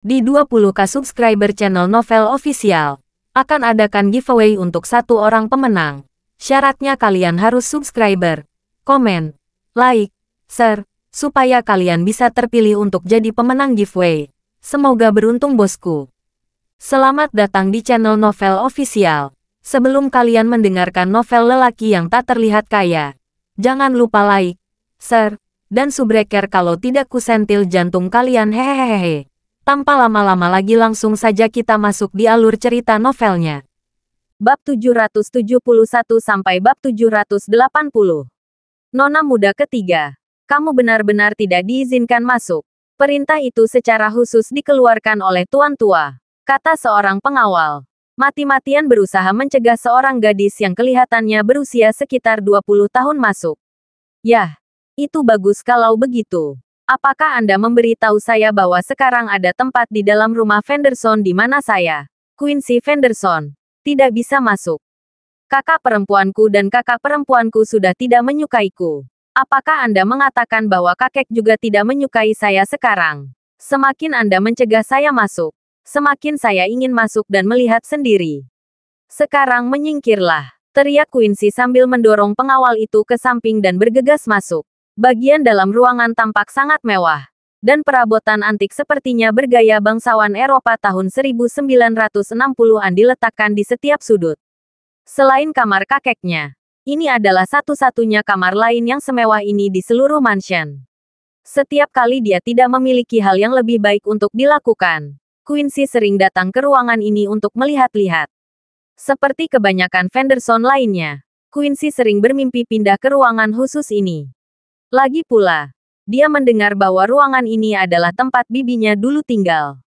Di 20k subscriber channel Novel Official, akan adakan giveaway untuk satu orang pemenang. Syaratnya kalian harus subscriber, komen, like, share, supaya kalian bisa terpilih untuk jadi pemenang giveaway. Semoga beruntung bosku. Selamat datang di channel Novel Official. Sebelum kalian mendengarkan novel lelaki yang tak terlihat kaya, jangan lupa like, share, dan subbreaker kalau tidak kusentil jantung kalian hehehehe. Tanpa lama-lama lagi langsung saja kita masuk di alur cerita novelnya. Bab 771 sampai bab 780. Nona muda ketiga. Kamu benar-benar tidak diizinkan masuk. Perintah itu secara khusus dikeluarkan oleh Tuan Tua, kata seorang pengawal. Mati-matian berusaha mencegah seorang gadis yang kelihatannya berusia sekitar 20 tahun masuk. Yah, itu bagus kalau begitu. Apakah Anda memberitahu saya bahwa sekarang ada tempat di dalam rumah Fenderson di mana saya, Quincy Fenderson, tidak bisa masuk? Kakak perempuanku dan kakak perempuanku sudah tidak menyukaiku. Apakah Anda mengatakan bahwa kakek juga tidak menyukai saya sekarang? Semakin Anda mencegah saya masuk, semakin saya ingin masuk dan melihat sendiri. Sekarang menyingkirlah, teriak Quincy sambil mendorong pengawal itu ke samping dan bergegas masuk. Bagian dalam ruangan tampak sangat mewah, dan perabotan antik sepertinya bergaya bangsawan Eropa tahun 1960-an diletakkan di setiap sudut. Selain kamar kakeknya, ini adalah satu-satunya kamar lain yang semewah ini di seluruh mansion. Setiap kali dia tidak memiliki hal yang lebih baik untuk dilakukan, Quincy sering datang ke ruangan ini untuk melihat-lihat. Seperti kebanyakan Fenderson lainnya, Quincy sering bermimpi pindah ke ruangan khusus ini. Lagi pula, dia mendengar bahwa ruangan ini adalah tempat bibinya dulu tinggal.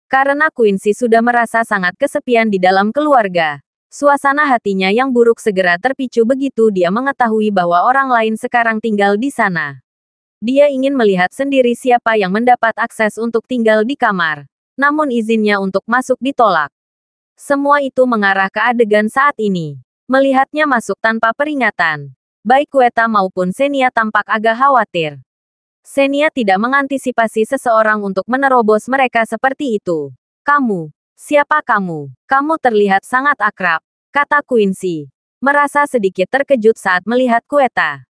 Karena Quincy sudah merasa sangat kesepian di dalam keluarga, suasana hatinya yang buruk segera terpicu begitu dia mengetahui bahwa orang lain sekarang tinggal di sana. Dia ingin melihat sendiri siapa yang mendapat akses untuk tinggal di kamar, namun izinnya untuk masuk ditolak. Semua itu mengarah ke adegan saat ini. Melihatnya masuk tanpa peringatan, baik Quetta maupun Xenia tampak agak khawatir. Xenia tidak mengantisipasi seseorang untuk menerobos mereka seperti itu. Kamu, siapa kamu? Kamu terlihat sangat akrab, kata Quincy, merasa sedikit terkejut saat melihat Quetta.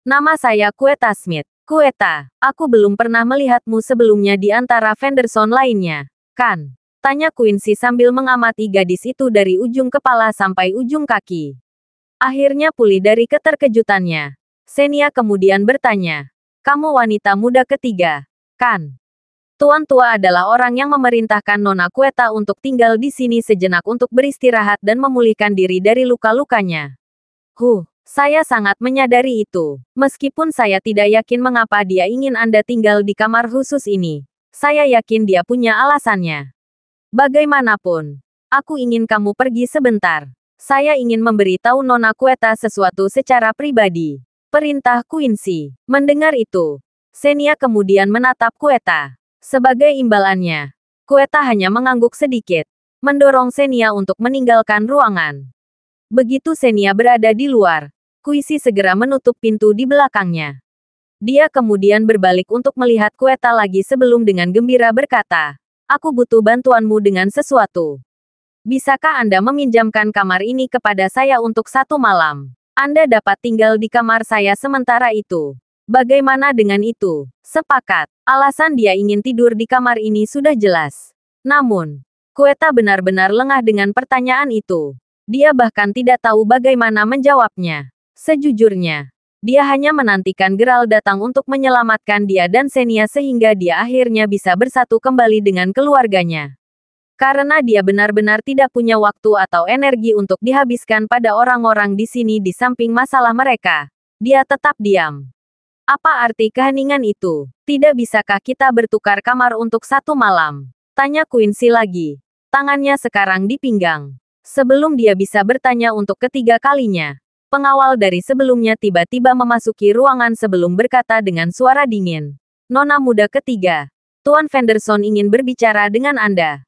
Nama saya Quetta Smith. Quetta, aku belum pernah melihatmu sebelumnya di antara Fenderson lainnya, kan? Tanya Quincy sambil mengamati gadis itu dari ujung kepala sampai ujung kaki. Akhirnya pulih dari keterkejutannya, Xenia kemudian bertanya, kamu wanita muda ketiga, kan? Tuan Tua adalah orang yang memerintahkan Nona Quetta untuk tinggal di sini sejenak untuk beristirahat dan memulihkan diri dari luka-lukanya. Saya sangat menyadari itu. Meskipun saya tidak yakin mengapa dia ingin Anda tinggal di kamar khusus ini, saya yakin dia punya alasannya. Bagaimanapun, aku ingin kamu pergi sebentar. Saya ingin memberitahu Nona Quetta sesuatu secara pribadi. Perintah Quincy. Mendengar itu, Xenia kemudian menatap Quetta. Sebagai imbalannya, Quetta hanya mengangguk sedikit, mendorong Xenia untuk meninggalkan ruangan. Begitu Xenia berada di luar, Quincy segera menutup pintu di belakangnya. Dia kemudian berbalik untuk melihat Quetta lagi sebelum dengan gembira berkata, aku butuh bantuanmu dengan sesuatu. Bisakah Anda meminjamkan kamar ini kepada saya untuk 1 malam? Anda dapat tinggal di kamar saya sementara itu. Bagaimana dengan itu? Sepakat. Alasan dia ingin tidur di kamar ini sudah jelas. Namun, Quetta benar-benar lengah dengan pertanyaan itu. Dia bahkan tidak tahu bagaimana menjawabnya. Sejujurnya, dia hanya menantikan Geralt datang untuk menyelamatkan dia dan Xenia sehingga dia akhirnya bisa bersatu kembali dengan keluarganya. Karena dia benar-benar tidak punya waktu atau energi untuk dihabiskan pada orang-orang di sini di samping masalah mereka, dia tetap diam. Apa arti keheningan itu? Tidak bisakah kita bertukar kamar untuk 1 malam? Tanya Quincy lagi. Tangannya sekarang di pinggang. Sebelum dia bisa bertanya untuk ketiga kalinya, pengawal dari sebelumnya tiba-tiba memasuki ruangan sebelum berkata dengan suara dingin. Nona muda ketiga, Tuan Fenderson ingin berbicara dengan Anda.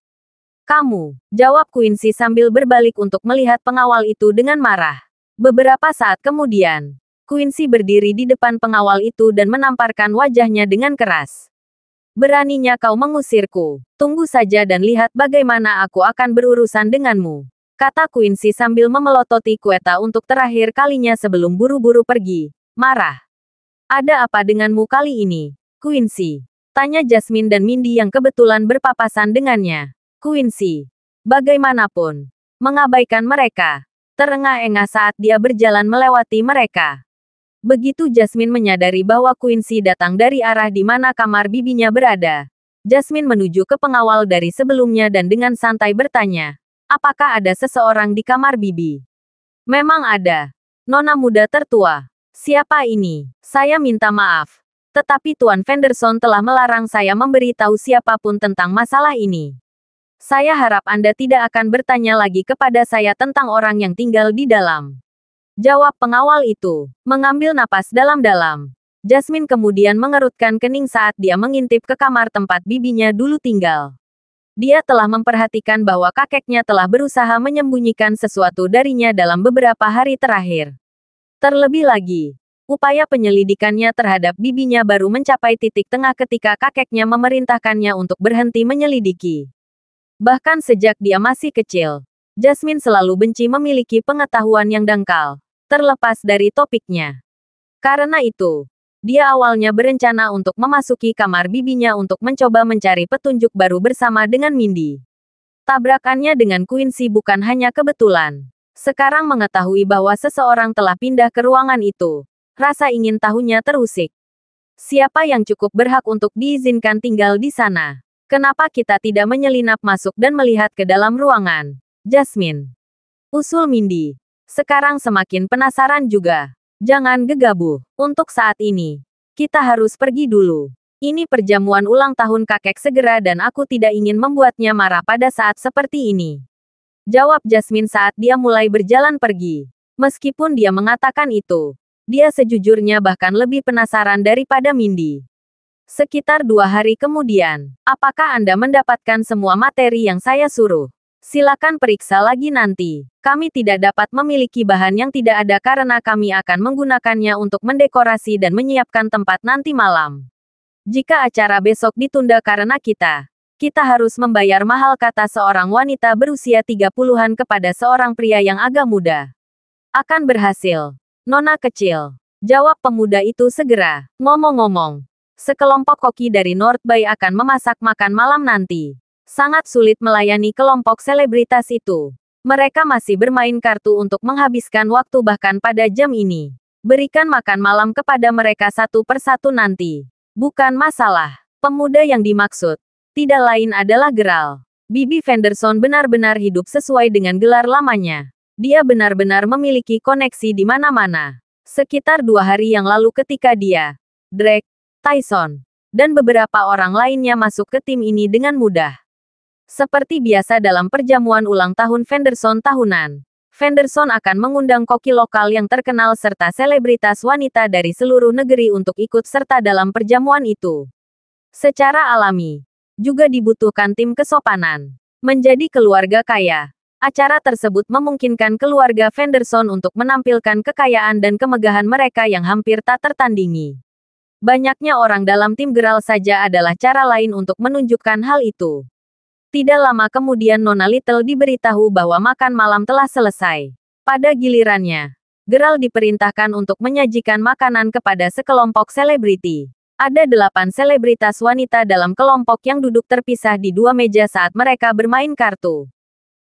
Kamu, jawab Quincy sambil berbalik untuk melihat pengawal itu dengan marah. Beberapa saat kemudian, Quincy berdiri di depan pengawal itu dan menamparkan wajahnya dengan keras. Beraninya kau mengusirku. Tunggu saja dan lihat bagaimana aku akan berurusan denganmu. Kata Quincy sambil memelototi Quetta untuk terakhir kalinya sebelum buru-buru pergi. Marah. Ada apa denganmu kali ini, Quincy? Tanya Jasmine dan Mindy yang kebetulan berpapasan dengannya. Quincy, bagaimanapun, mengabaikan mereka. Terengah-engah saat dia berjalan melewati mereka. Begitu Jasmine menyadari bahwa Quincy datang dari arah di mana kamar bibinya berada, Jasmine menuju ke pengawal dari sebelumnya dan dengan santai bertanya, apakah ada seseorang di kamar bibi? Memang ada. Nona muda tertua. Siapa ini? Saya minta maaf. Tetapi Tuan Fenderson telah melarang saya memberitahu siapapun tentang masalah ini. Saya harap Anda tidak akan bertanya lagi kepada saya tentang orang yang tinggal di dalam. Jawab pengawal itu, mengambil napas dalam-dalam. Jasmine kemudian mengerutkan kening saat dia mengintip ke kamar tempat bibinya dulu tinggal. Dia telah memperhatikan bahwa kakeknya telah berusaha menyembunyikan sesuatu darinya dalam beberapa hari terakhir. Terlebih lagi, upaya penyelidikannya terhadap bibinya baru mencapai titik tengah ketika kakeknya memerintahkannya untuk berhenti menyelidiki. Bahkan sejak dia masih kecil, Jasmine selalu benci memiliki pengetahuan yang dangkal, terlepas dari topiknya. Karena itu, dia awalnya berencana untuk memasuki kamar bibinya untuk mencoba mencari petunjuk baru bersama dengan Mindy. Tabrakannya dengan Quincy bukan hanya kebetulan. Sekarang mengetahui bahwa seseorang telah pindah ke ruangan itu, rasa ingin tahunya terusik. Siapa yang cukup berhak untuk diizinkan tinggal di sana? Kenapa kita tidak menyelinap masuk dan melihat ke dalam ruangan? Jasmine. Usul Mindy. Sekarang semakin penasaran juga. Jangan gegabah. Untuk saat ini, kita harus pergi dulu. Ini perjamuan ulang tahun kakek segera dan aku tidak ingin membuatnya marah pada saat seperti ini. Jawab Jasmine saat dia mulai berjalan pergi. Meskipun dia mengatakan itu, dia sejujurnya bahkan lebih penasaran daripada Mindy. Sekitar 2 hari kemudian, apakah Anda mendapatkan semua materi yang saya suruh? Silakan periksa lagi nanti. Kami tidak dapat memiliki bahan yang tidak ada karena kami akan menggunakannya untuk mendekorasi dan menyiapkan tempat nanti malam. Jika acara besok ditunda karena kita harus membayar mahal, kata seorang wanita berusia 30-an kepada seorang pria yang agak muda. Akan berhasil, Nona kecil. Jawab pemuda itu segera. Ngomong-ngomong, sekelompok koki dari North Bay akan memasak makan malam nanti. Sangat sulit melayani kelompok selebritas itu. Mereka masih bermain kartu untuk menghabiskan waktu bahkan pada jam ini. Berikan makan malam kepada mereka satu persatu nanti. Bukan masalah. Pemuda yang dimaksud tidak lain adalah Geralt. Bibi Fenderson benar-benar hidup sesuai dengan gelar lamanya. Dia benar-benar memiliki koneksi di mana-mana. Sekitar 2 hari yang lalu ketika dia, Drake, Tyson, dan beberapa orang lainnya masuk ke tim ini dengan mudah. Seperti biasa dalam perjamuan ulang tahun Fenderson tahunan, Fenderson akan mengundang koki lokal yang terkenal serta selebritas wanita dari seluruh negeri untuk ikut serta dalam perjamuan itu. Secara alami, juga dibutuhkan tim kesopanan. Menjadi keluarga kaya, acara tersebut memungkinkan keluarga Fenderson untuk menampilkan kekayaan dan kemegahan mereka yang hampir tak tertandingi. Banyaknya orang dalam tim Geralt saja adalah cara lain untuk menunjukkan hal itu. Tidak lama kemudian Nona Little diberitahu bahwa makan malam telah selesai. Pada gilirannya, Geralt diperintahkan untuk menyajikan makanan kepada sekelompok selebriti. Ada 8 selebritas wanita dalam kelompok yang duduk terpisah di 2 meja saat mereka bermain kartu.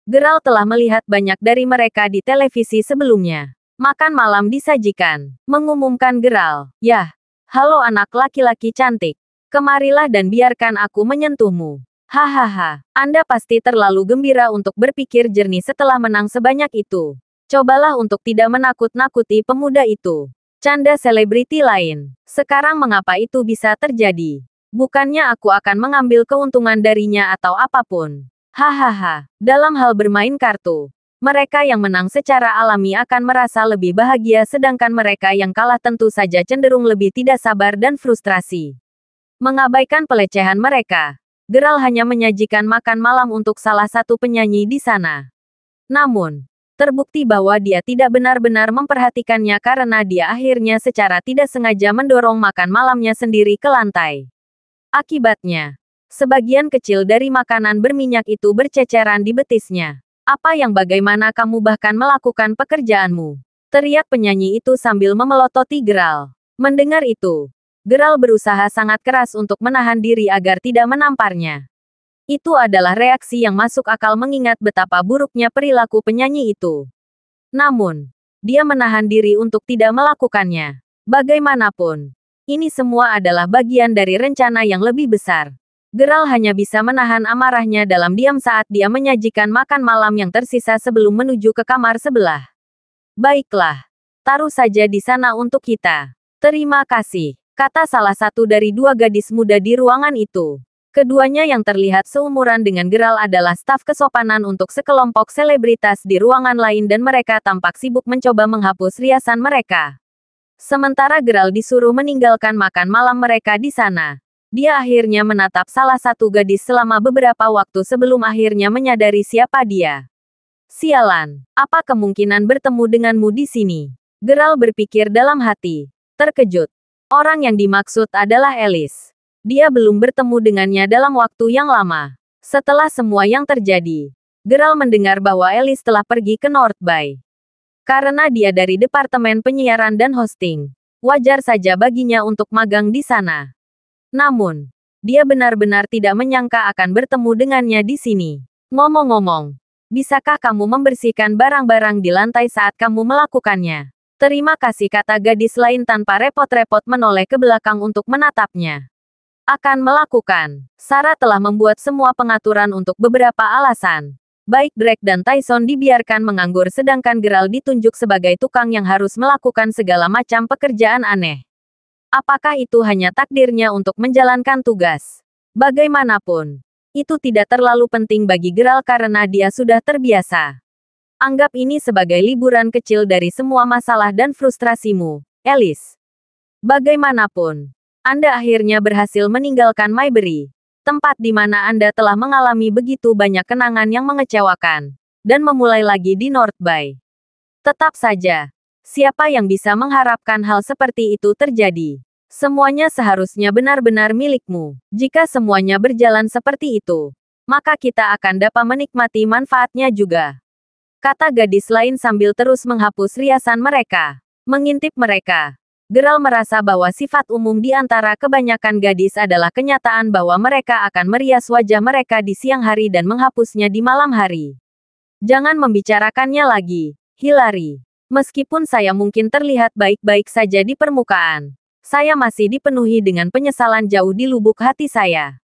Geralt telah melihat banyak dari mereka di televisi sebelumnya. Makan malam disajikan, mengumumkan Geralt. Yah, halo anak laki-laki cantik. Kemarilah dan biarkan aku menyentuhmu. Hahaha, Anda pasti terlalu gembira untuk berpikir jernih setelah menang sebanyak itu. Cobalah untuk tidak menakut-nakuti pemuda itu. Canda selebriti lain. Sekarang mengapa itu bisa terjadi? Bukannya aku akan mengambil keuntungan darinya atau apapun. Hahaha, dalam hal bermain kartu, mereka yang menang secara alami akan merasa lebih bahagia sedangkan mereka yang kalah tentu saja cenderung lebih tidak sabar dan frustrasi. Mengabaikan pelecehan mereka, Geralt hanya menyajikan makan malam untuk salah satu penyanyi di sana. Namun, terbukti bahwa dia tidak benar-benar memperhatikannya karena dia akhirnya secara tidak sengaja mendorong makan malamnya sendiri ke lantai. Akibatnya, sebagian kecil dari makanan berminyak itu berceceran di betisnya. Apa yang bagaimana kamu bahkan melakukan pekerjaanmu? Teriak penyanyi itu sambil memelototi Geralt. Mendengar itu, Geralt berusaha sangat keras untuk menahan diri agar tidak menamparnya. Itu adalah reaksi yang masuk akal mengingat betapa buruknya perilaku penyanyi itu. Namun, dia menahan diri untuk tidak melakukannya. Bagaimanapun, ini semua adalah bagian dari rencana yang lebih besar. Geralt hanya bisa menahan amarahnya dalam diam saat dia menyajikan makan malam yang tersisa sebelum menuju ke kamar sebelah. Baiklah, taruh saja di sana untuk kita. Terima kasih, kata salah satu dari dua gadis muda di ruangan itu. Keduanya yang terlihat seumuran dengan Geralt adalah staf kesopanan untuk sekelompok selebritas di ruangan lain dan mereka tampak sibuk mencoba menghapus riasan mereka. Sementara Geralt disuruh meninggalkan makan malam mereka di sana. Dia akhirnya menatap salah satu gadis selama beberapa waktu sebelum akhirnya menyadari siapa dia. Sialan, apa kemungkinan bertemu denganmu di sini? Geralt berpikir dalam hati. Terkejut. Orang yang dimaksud adalah Alice. Dia belum bertemu dengannya dalam waktu yang lama. Setelah semua yang terjadi, Geralt mendengar bahwa Alice telah pergi ke North Bay. Karena dia dari Departemen Penyiaran dan Hosting, wajar saja baginya untuk magang di sana. Namun, dia benar-benar tidak menyangka akan bertemu dengannya di sini. Ngomong-ngomong, bisakah kamu membersihkan barang-barang di lantai saat kamu melakukannya? Terima kasih, kata gadis lain tanpa repot-repot menoleh ke belakang untuk menatapnya. Akan melakukan. Sarah telah membuat semua pengaturan untuk beberapa alasan. Baik Drake dan Tyson dibiarkan menganggur sedangkan Geralt ditunjuk sebagai tukang yang harus melakukan segala macam pekerjaan aneh. Apakah itu hanya takdirnya untuk menjalankan tugas? Bagaimanapun, itu tidak terlalu penting bagi Geralt karena dia sudah terbiasa. Anggap ini sebagai liburan kecil dari semua masalah dan frustrasimu, Alice. Bagaimanapun, Anda akhirnya berhasil meninggalkan Maybury, tempat di mana Anda telah mengalami begitu banyak kenangan yang mengecewakan, dan memulai lagi di North Bay. Tetap saja, siapa yang bisa mengharapkan hal seperti itu terjadi? Semuanya seharusnya benar-benar milikmu. Jika semuanya berjalan seperti itu, maka kita akan dapat menikmati manfaatnya juga. Kata gadis lain sambil terus menghapus riasan mereka. Mengintip mereka, Geralt merasa bahwa sifat umum di antara kebanyakan gadis adalah kenyataan bahwa mereka akan merias wajah mereka di siang hari dan menghapusnya di malam hari. Jangan membicarakannya lagi, Hillary. Meskipun saya mungkin terlihat baik-baik saja di permukaan, saya masih dipenuhi dengan penyesalan jauh di lubuk hati saya.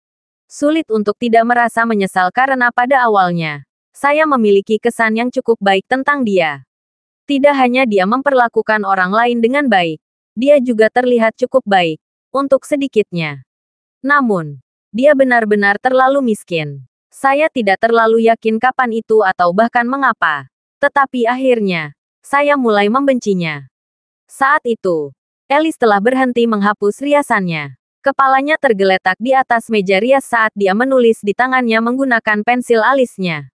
Sulit untuk tidak merasa menyesal karena pada awalnya, saya memiliki kesan yang cukup baik tentang dia. Tidak hanya dia memperlakukan orang lain dengan baik, dia juga terlihat cukup baik, untuk sedikitnya. Namun, dia benar-benar terlalu miskin. Saya tidak terlalu yakin kapan itu atau bahkan mengapa. Tetapi akhirnya, saya mulai membencinya. Saat itu, Alice telah berhenti menghapus riasannya. Kepalanya tergeletak di atas meja rias saat dia menulis di tangannya menggunakan pensil alisnya.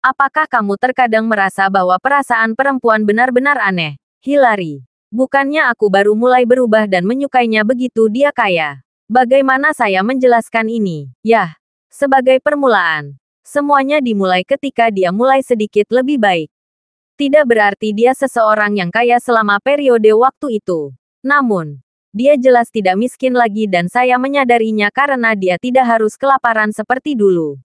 Apakah kamu terkadang merasa bahwa perasaan perempuan benar-benar aneh, Hillary? Bukannya aku baru mulai berubah dan menyukainya begitu dia kaya. Bagaimana saya menjelaskan ini? Yah, sebagai permulaan, semuanya dimulai ketika dia mulai sedikit lebih baik. Tidak berarti dia seseorang yang kaya selama periode waktu itu. Namun, dia jelas tidak miskin lagi dan saya menyadarinya karena dia tidak harus kelaparan seperti dulu.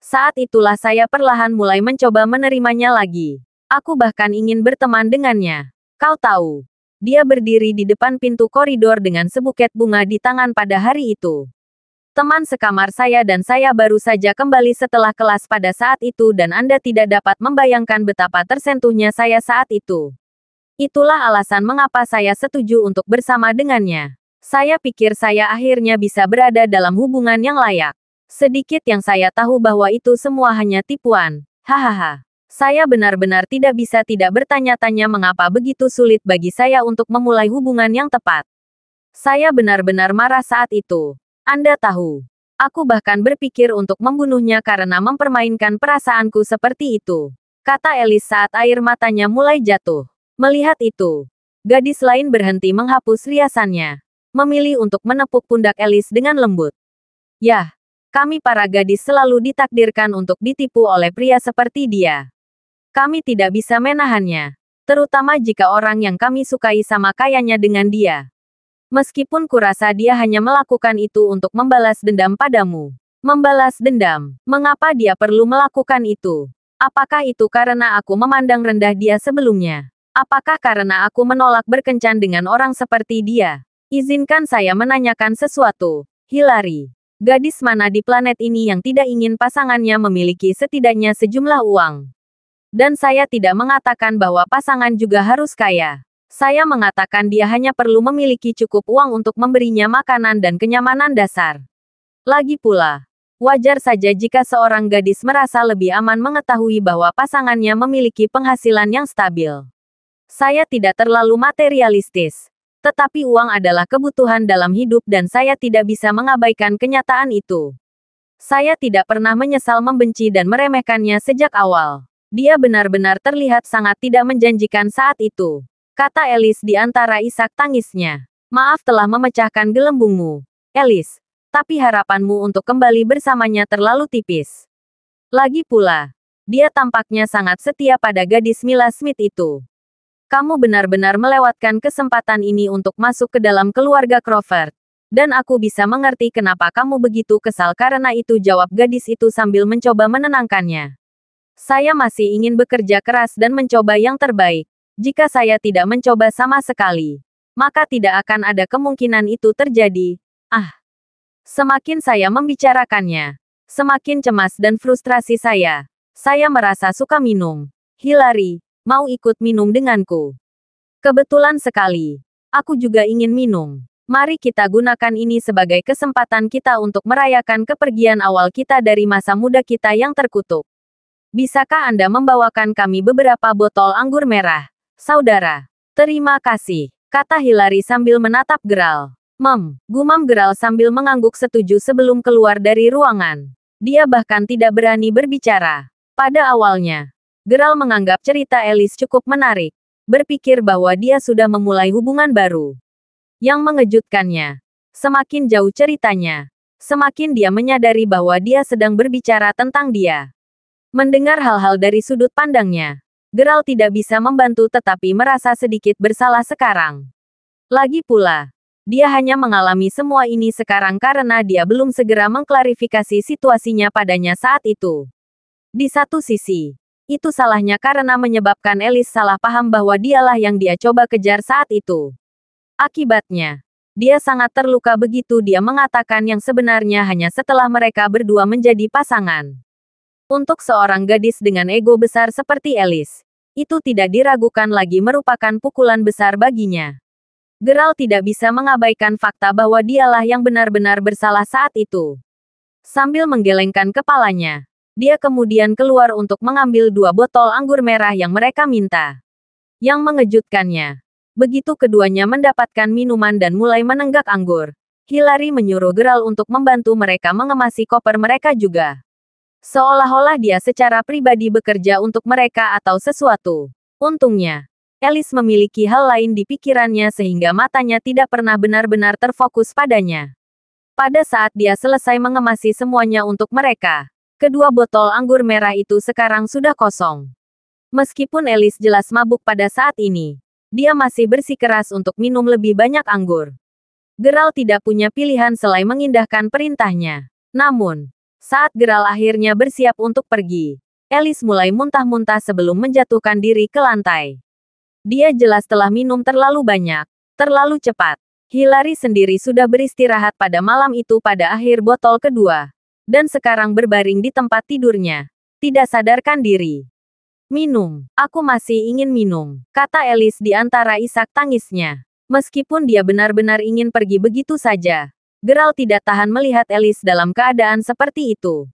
Saat itulah saya perlahan mulai mencoba menerimanya lagi. Aku bahkan ingin berteman dengannya. Kau tahu, dia berdiri di depan pintu koridor dengan sebuket bunga di tangan pada hari itu. Teman sekamar saya dan saya baru saja kembali setelah kelas pada saat itu dan Anda tidak dapat membayangkan betapa tersentuhnya saya saat itu. Itulah alasan mengapa saya setuju untuk bersama dengannya. Saya pikir saya akhirnya bisa berada dalam hubungan yang layak. Sedikit yang saya tahu bahwa itu semua hanya tipuan. Hahaha. Saya benar-benar tidak bisa tidak bertanya-tanya mengapa begitu sulit bagi saya untuk memulai hubungan yang tepat. Saya benar-benar marah saat itu. Anda tahu, aku bahkan berpikir untuk membunuhnya karena mempermainkan perasaanku seperti itu. Kata Alice saat air matanya mulai jatuh. Melihat itu, gadis lain berhenti menghapus riasannya. Memilih untuk menepuk pundak Alice dengan lembut. Yah, kami para gadis selalu ditakdirkan untuk ditipu oleh pria seperti dia. Kami tidak bisa menahannya. Terutama jika orang yang kami sukai sama kayanya dengan dia. Meskipun kurasa dia hanya melakukan itu untuk membalas dendam padamu. Membalas dendam. Mengapa dia perlu melakukan itu? Apakah itu karena aku memandang rendah dia sebelumnya? Apakah karena aku menolak berkencan dengan orang seperti dia? Izinkan saya menanyakan sesuatu. Hillary, gadis mana di planet ini yang tidak ingin pasangannya memiliki setidaknya sejumlah uang? Dan saya tidak mengatakan bahwa pasangan juga harus kaya. Saya mengatakan dia hanya perlu memiliki cukup uang untuk memberinya makanan dan kenyamanan dasar. Lagi pula, wajar saja jika seorang gadis merasa lebih aman mengetahui bahwa pasangannya memiliki penghasilan yang stabil. Saya tidak terlalu materialistis. Tetapi uang adalah kebutuhan dalam hidup dan saya tidak bisa mengabaikan kenyataan itu. Saya tidak pernah menyesal membenci dan meremehkannya sejak awal. Dia benar-benar terlihat sangat tidak menjanjikan saat itu. Kata Alice di antara isak tangisnya. Maaf telah memecahkan gelembungmu, Alice. Tapi harapanmu untuk kembali bersamanya terlalu tipis. Lagi pula, dia tampaknya sangat setia pada gadis Mila Smith itu. Kamu benar-benar melewatkan kesempatan ini untuk masuk ke dalam keluarga Crawford. Dan aku bisa mengerti kenapa kamu begitu kesal karena itu, jawab gadis itu sambil mencoba menenangkannya. Saya masih ingin bekerja keras dan mencoba yang terbaik. Jika saya tidak mencoba sama sekali, maka tidak akan ada kemungkinan itu terjadi. Semakin saya membicarakannya, semakin cemas dan frustrasi saya. Saya merasa suka minum. Hillary, mau ikut minum denganku? Kebetulan sekali. Aku juga ingin minum. Mari kita gunakan ini sebagai kesempatan kita untuk merayakan kepergian awal kita dari masa muda kita yang terkutuk. Bisakah Anda membawakan kami beberapa botol anggur merah, saudara? Terima kasih, kata Hillary sambil menatap Geralt. Gumam Geralt sambil mengangguk setuju sebelum keluar dari ruangan. Dia bahkan tidak berani berbicara. Pada awalnya, Geralt menganggap cerita Alice cukup menarik. Berpikir bahwa dia sudah memulai hubungan baru. Yang mengejutkannya, semakin jauh ceritanya, semakin dia menyadari bahwa dia sedang berbicara tentang dia. Mendengar hal-hal dari sudut pandangnya, Geralt tidak bisa membantu tetapi merasa sedikit bersalah sekarang. Lagi pula, dia hanya mengalami semua ini sekarang karena dia belum segera mengklarifikasi situasinya padanya saat itu. Di satu sisi, itu salahnya karena menyebabkan Alice salah paham bahwa dialah yang dia coba kejar saat itu. Akibatnya, dia sangat terluka begitu dia mengatakan yang sebenarnya hanya setelah mereka berdua menjadi pasangan. Untuk seorang gadis dengan ego besar seperti Alice, itu tidak diragukan lagi merupakan pukulan besar baginya. Geralt tidak bisa mengabaikan fakta bahwa dialah yang benar-benar bersalah saat itu. Sambil menggelengkan kepalanya, dia kemudian keluar untuk mengambil 2 botol anggur merah yang mereka minta. Yang mengejutkannya, begitu keduanya mendapatkan minuman dan mulai menenggak anggur, Hillary menyuruh Geralt untuk membantu mereka mengemasi koper mereka juga. Seolah-olah dia secara pribadi bekerja untuk mereka atau sesuatu. Untungnya, Alice memiliki hal lain di pikirannya sehingga matanya tidak pernah benar-benar terfokus padanya. Pada saat dia selesai mengemasi semuanya untuk mereka, kedua botol anggur merah itu sekarang sudah kosong. Meskipun Alice jelas mabuk pada saat ini, dia masih bersikeras untuk minum lebih banyak anggur. Geralt tidak punya pilihan selain mengindahkan perintahnya. Namun, saat Geralt akhirnya bersiap untuk pergi, Alice mulai muntah-muntah sebelum menjatuhkan diri ke lantai. Dia jelas telah minum terlalu banyak, terlalu cepat. Hillary sendiri sudah beristirahat pada malam itu pada akhir botol kedua, dan sekarang berbaring di tempat tidurnya, tidak sadarkan diri. Minum, aku masih ingin minum, kata Alice di antara isak tangisnya. Meskipun dia benar-benar ingin pergi begitu saja, Geralt tidak tahan melihat Alice dalam keadaan seperti itu.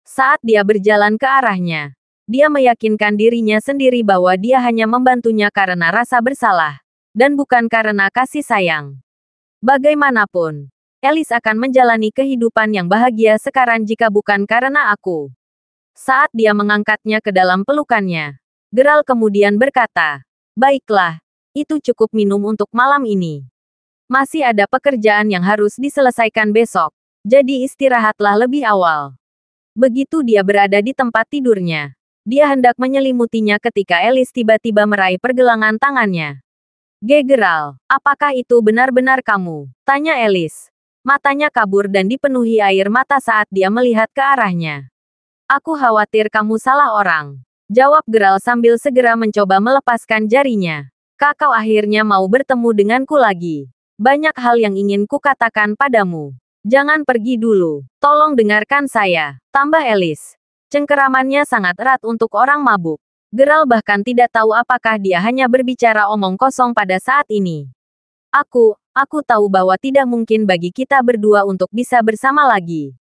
Saat dia berjalan ke arahnya, dia meyakinkan dirinya sendiri bahwa dia hanya membantunya karena rasa bersalah, dan bukan karena kasih sayang. Bagaimanapun, Alice akan menjalani kehidupan yang bahagia sekarang jika bukan karena aku. Saat dia mengangkatnya ke dalam pelukannya, Geralt kemudian berkata, "Baiklah, itu cukup minum untuk malam ini. Masih ada pekerjaan yang harus diselesaikan besok." Jadi istirahatlah lebih awal. Begitu dia berada di tempat tidurnya, dia hendak menyelimutinya ketika Alice tiba-tiba meraih pergelangan tangannya. Gerald, apakah itu benar-benar kamu? Tanya Alice. Matanya kabur dan dipenuhi air mata saat dia melihat ke arahnya. Aku khawatir kamu salah orang. Jawab Gerald sambil segera mencoba melepaskan jarinya. Kau akhirnya mau bertemu denganku lagi. Banyak hal yang ingin kukatakan padamu. Jangan pergi dulu. Tolong dengarkan saya. Tambah Alice. Cengkeramannya sangat erat untuk orang mabuk. Gerald bahkan tidak tahu apakah dia hanya berbicara omong kosong pada saat ini. Aku tahu bahwa tidak mungkin bagi kita berdua untuk bisa bersama lagi.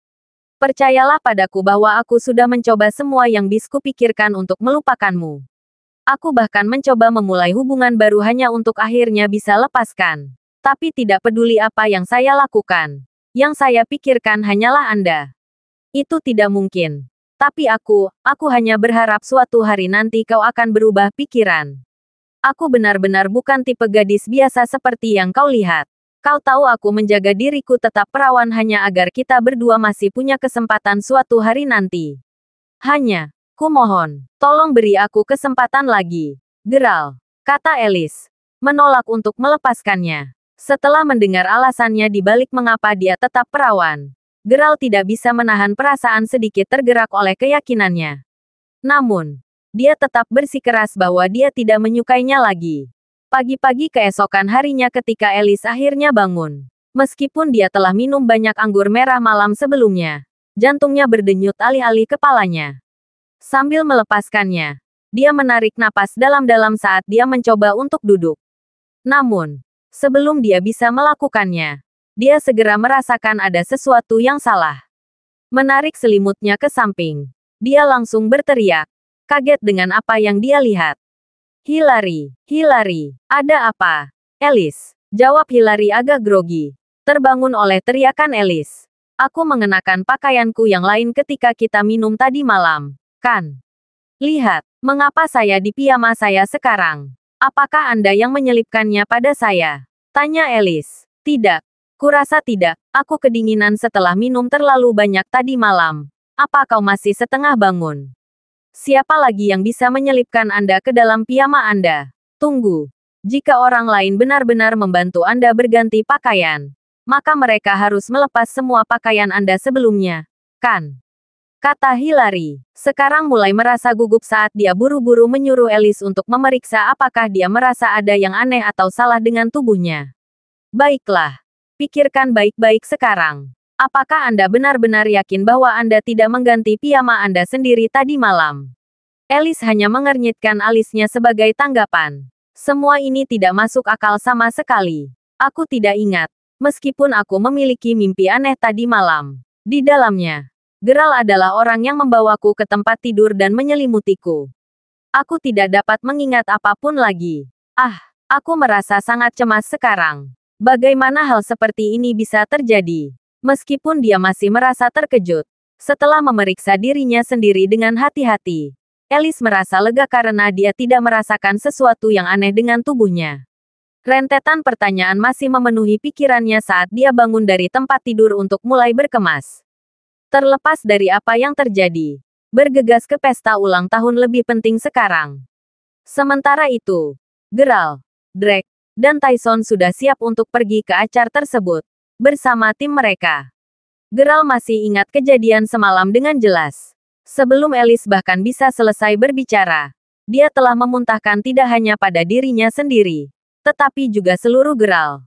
Percayalah padaku bahwa aku sudah mencoba semua yang bisa kupikirkan untuk melupakanmu. Aku bahkan mencoba memulai hubungan baru hanya untuk akhirnya bisa lepaskan. Tapi tidak peduli apa yang saya lakukan. Yang saya pikirkan hanyalah Anda. Itu tidak mungkin. Tapi aku hanya berharap suatu hari nanti kau akan berubah pikiran. Aku benar-benar bukan tipe gadis biasa seperti yang kau lihat. Kau tahu aku menjaga diriku tetap perawan hanya agar kita berdua masih punya kesempatan suatu hari nanti. Hanya, kumohon, tolong beri aku kesempatan lagi. Gerald, kata Alice, menolak untuk melepaskannya. Setelah mendengar alasannya di balik mengapa dia tetap perawan, Gerald tidak bisa menahan perasaan sedikit tergerak oleh keyakinannya. Namun, dia tetap bersikeras bahwa dia tidak menyukainya lagi. Pagi-pagi keesokan harinya ketika Alice akhirnya bangun. Meskipun dia telah minum banyak anggur merah malam sebelumnya, jantungnya berdenyut alih-alih kepalanya. Sambil melepaskannya, dia menarik napas dalam-dalam saat dia mencoba untuk duduk. Namun, sebelum dia bisa melakukannya, dia segera merasakan ada sesuatu yang salah. Menarik selimutnya ke samping, dia langsung berteriak, kaget dengan apa yang dia lihat. Hillary, ada apa? Alice, jawab Hillary agak grogi, terbangun oleh teriakan Alice. Aku mengenakan pakaianku yang lain ketika kita minum tadi malam, kan? Lihat, mengapa saya di piyama saya sekarang? Apakah Anda yang menyelipkannya pada saya? Tanya Alice. Tidak. Kurasa tidak, aku kedinginan setelah minum terlalu banyak tadi malam. Apa kau masih setengah bangun? Siapa lagi yang bisa menyelipkan Anda ke dalam piyama Anda? Tunggu. Jika orang lain benar-benar membantu Anda berganti pakaian, maka mereka harus melepas semua pakaian Anda sebelumnya, kan? Kata Hillary. Sekarang mulai merasa gugup saat dia buru-buru menyuruh Alice untuk memeriksa apakah dia merasa ada yang aneh atau salah dengan tubuhnya. Baiklah. Pikirkan baik-baik sekarang. Apakah Anda benar-benar yakin bahwa Anda tidak mengganti piyama Anda sendiri tadi malam? Alice hanya mengernyitkan alisnya sebagai tanggapan. Semua ini tidak masuk akal sama sekali. Aku tidak ingat. Meskipun aku memiliki mimpi aneh tadi malam. Di dalamnya, Gerald adalah orang yang membawaku ke tempat tidur dan menyelimutiku. Aku tidak dapat mengingat apapun lagi. Aku merasa sangat cemas sekarang. Bagaimana hal seperti ini bisa terjadi? Meskipun dia masih merasa terkejut, setelah memeriksa dirinya sendiri dengan hati-hati, Alice merasa lega karena dia tidak merasakan sesuatu yang aneh dengan tubuhnya. Rentetan pertanyaan masih memenuhi pikirannya saat dia bangun dari tempat tidur untuk mulai berkemas. Terlepas dari apa yang terjadi, bergegas ke pesta ulang tahun lebih penting sekarang. Sementara itu, Gerald, Drake, dan Tyson sudah siap untuk pergi ke acara tersebut, bersama tim mereka. Gerald masih ingat kejadian semalam dengan jelas. Sebelum Alice bahkan bisa selesai berbicara, dia telah memuntahkan tidak hanya pada dirinya sendiri, tetapi juga seluruh Gerald.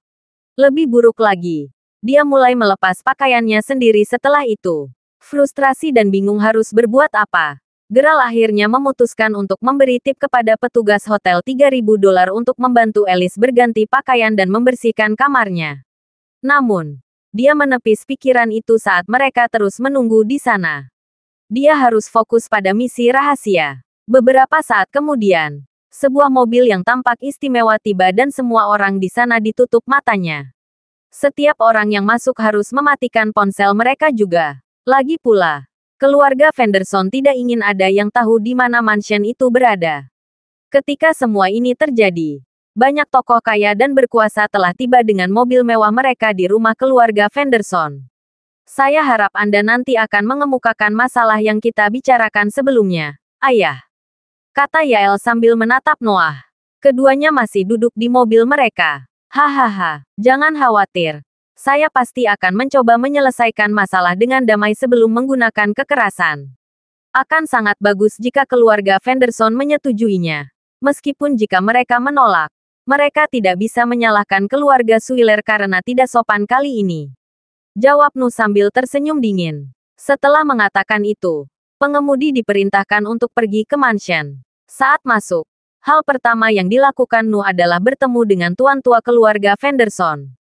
Lebih buruk lagi, dia mulai melepas pakaiannya sendiri setelah itu. Frustrasi dan bingung harus berbuat apa. Gerald akhirnya memutuskan untuk memberi tip kepada petugas hotel $3.000 untuk membantu Alice berganti pakaian dan membersihkan kamarnya. Namun, dia menepis pikiran itu saat mereka terus menunggu di sana. Dia harus fokus pada misi rahasia. Beberapa saat kemudian, sebuah mobil yang tampak istimewa tiba dan semua orang di sana ditutup matanya. Setiap orang yang masuk harus mematikan ponsel mereka juga. Lagi pula, keluarga Fenderson tidak ingin ada yang tahu di mana mansion itu berada. Ketika semua ini terjadi, banyak tokoh kaya dan berkuasa telah tiba dengan mobil mewah mereka di rumah keluarga Fenderson. Saya harap Anda nanti akan mengemukakan masalah yang kita bicarakan sebelumnya, Ayah. Kata Yael sambil menatap Noah. Keduanya masih duduk di mobil mereka. Hahaha, jangan khawatir. Saya pasti akan mencoba menyelesaikan masalah dengan damai sebelum menggunakan kekerasan. Akan sangat bagus jika keluarga Fenderson menyetujuinya. Meskipun jika mereka menolak, mereka tidak bisa menyalahkan keluarga Suiler karena tidak sopan kali ini. Jawab Nu sambil tersenyum dingin. Setelah mengatakan itu, pengemudi diperintahkan untuk pergi ke mansion. Saat masuk, hal pertama yang dilakukan Nu adalah bertemu dengan tuan tua keluarga Fenderson.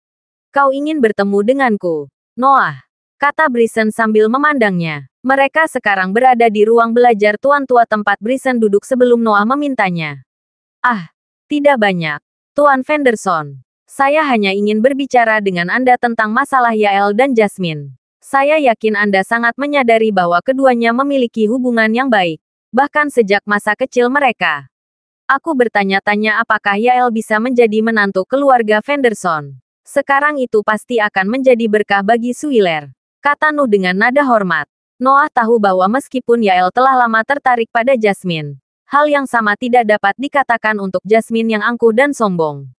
Kau ingin bertemu denganku, Noah? Kata Bryson sambil memandangnya. Mereka sekarang berada di ruang belajar tuan tua tempat Bryson duduk sebelum Noah memintanya. Ah, tidak banyak, Tuan Fenderson. Saya hanya ingin berbicara dengan Anda tentang masalah Yael dan Jasmine. Saya yakin Anda sangat menyadari bahwa keduanya memiliki hubungan yang baik, bahkan sejak masa kecil mereka. Aku bertanya-tanya apakah Yael bisa menjadi menantu keluarga Fenderson. Sekarang itu pasti akan menjadi berkah bagi Suiler, kata Nu dengan nada hormat. Noah tahu bahwa meskipun Yael telah lama tertarik pada Jasmine, hal yang sama tidak dapat dikatakan untuk Jasmine yang angkuh dan sombong.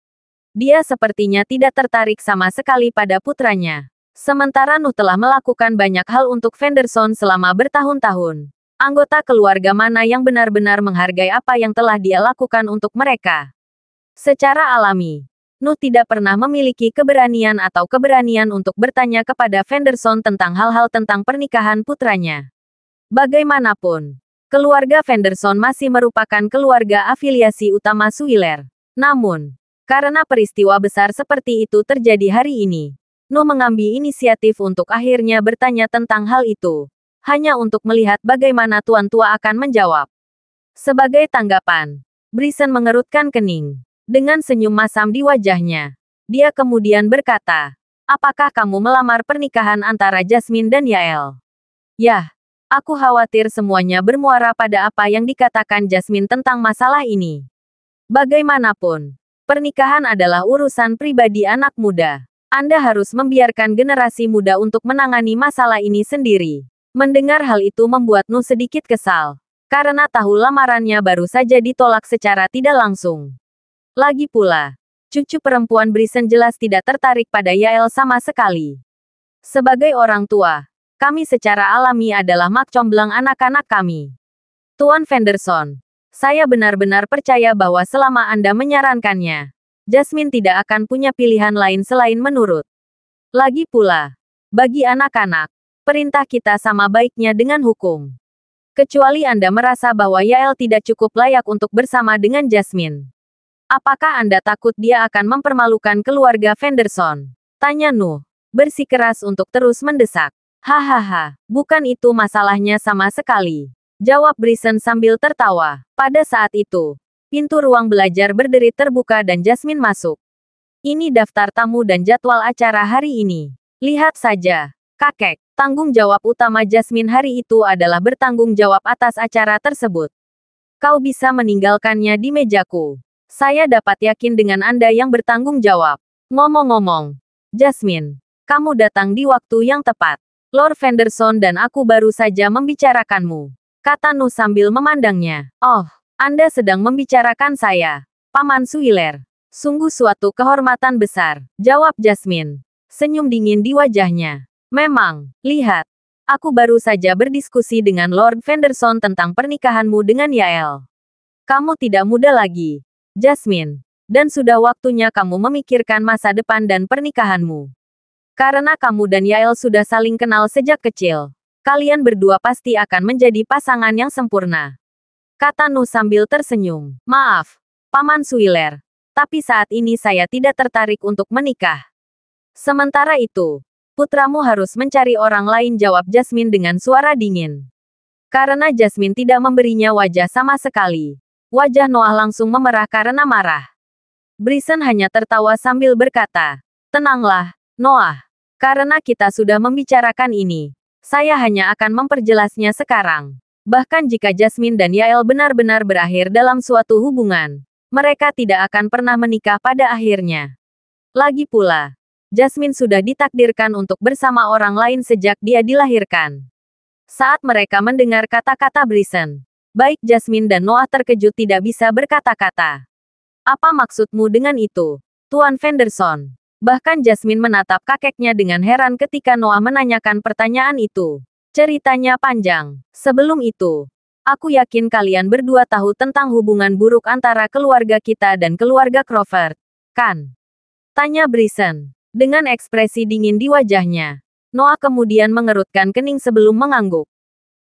Dia sepertinya tidak tertarik sama sekali pada putranya. Sementara Nu telah melakukan banyak hal untuk Fenderson selama bertahun-tahun. Anggota keluarga mana yang benar-benar menghargai apa yang telah dia lakukan untuk mereka? Secara alami, Nu tidak pernah memiliki keberanian untuk bertanya kepada Fenderson tentang hal-hal tentang pernikahan putranya. Bagaimanapun, keluarga Fenderson masih merupakan keluarga afiliasi utama Suiler. Namun, karena peristiwa besar seperti itu terjadi hari ini, Nu mengambil inisiatif untuk akhirnya bertanya tentang hal itu, hanya untuk melihat bagaimana tuan tua akan menjawab. Sebagai tanggapan, Bryson mengerutkan kening. Dengan senyum masam di wajahnya, dia kemudian berkata, apakah kamu melamar pernikahan antara Jasmine dan Yael? Yah, aku khawatir semuanya bermuara pada apa yang dikatakan Jasmine tentang masalah ini. Bagaimanapun, pernikahan adalah urusan pribadi anak muda. Anda harus membiarkan generasi muda untuk menangani masalah ini sendiri. Mendengar hal itu membuat Nu sedikit kesal, karena tahu lamarannya baru saja ditolak secara tidak langsung. Lagi pula, cucu perempuan Bryson jelas tidak tertarik pada Yael sama sekali. Sebagai orang tua, kami secara alami adalah mak comblang anak-anak kami. Tuan Fenderson, saya benar-benar percaya bahwa selama Anda menyarankannya, Jasmine tidak akan punya pilihan lain selain menurut. Lagi pula, bagi anak-anak, perintah kita sama baiknya dengan hukum. Kecuali Anda merasa bahwa Yael tidak cukup layak untuk bersama dengan Jasmine. Apakah Anda takut dia akan mempermalukan keluarga Fenderson? Tanya Nu, bersikeras untuk terus mendesak. Hahaha, bukan itu masalahnya sama sekali. Jawab Bryson sambil tertawa. Pada saat itu, pintu ruang belajar berderit terbuka dan Jasmine masuk. Ini daftar tamu dan jadwal acara hari ini. Lihat saja, kakek. Tanggung jawab utama Jasmine hari itu adalah bertanggung jawab atas acara tersebut. Kau bisa meninggalkannya di mejaku. Saya dapat yakin dengan Anda yang bertanggung jawab. Ngomong-ngomong, Jasmine, kamu datang di waktu yang tepat. Lord Fenderson dan aku baru saja membicarakanmu, kata Nu sambil memandangnya. Oh, Anda sedang membicarakan saya, Paman Suiler. Sungguh suatu kehormatan besar, jawab Jasmine. Senyum dingin di wajahnya. Memang, lihat. Aku baru saja berdiskusi dengan Lord Fenderson tentang pernikahanmu dengan Yael. Kamu tidak muda lagi, Jasmine, dan sudah waktunya kamu memikirkan masa depan dan pernikahanmu. Karena kamu dan Yael sudah saling kenal sejak kecil, kalian berdua pasti akan menjadi pasangan yang sempurna. Kata Nu sambil tersenyum. Maaf, Paman Suiler, tapi saat ini saya tidak tertarik untuk menikah. Sementara itu, putramu harus mencari orang lain, jawab Jasmine dengan suara dingin. Karena Jasmine tidak memberinya wajah sama sekali. Wajah Noah langsung memerah karena marah. Bryson hanya tertawa sambil berkata, tenanglah, Noah. Karena kita sudah membicarakan ini, saya hanya akan memperjelasnya sekarang. Bahkan jika Jasmine dan Yael benar-benar berakhir dalam suatu hubungan, mereka tidak akan pernah menikah pada akhirnya. Lagi pula, Jasmine sudah ditakdirkan untuk bersama orang lain sejak dia dilahirkan. Saat mereka mendengar kata-kata Bryson, baik Jasmine dan Noah terkejut tidak bisa berkata-kata. Apa maksudmu dengan itu, Tuan Fenderson? Bahkan Jasmine menatap kakeknya dengan heran ketika Noah menanyakan pertanyaan itu. Ceritanya panjang. Sebelum itu, aku yakin kalian berdua tahu tentang hubungan buruk antara keluarga kita dan keluarga Crawford, kan? Tanya Bryson, dengan ekspresi dingin di wajahnya. Noah kemudian mengerutkan kening sebelum mengangguk.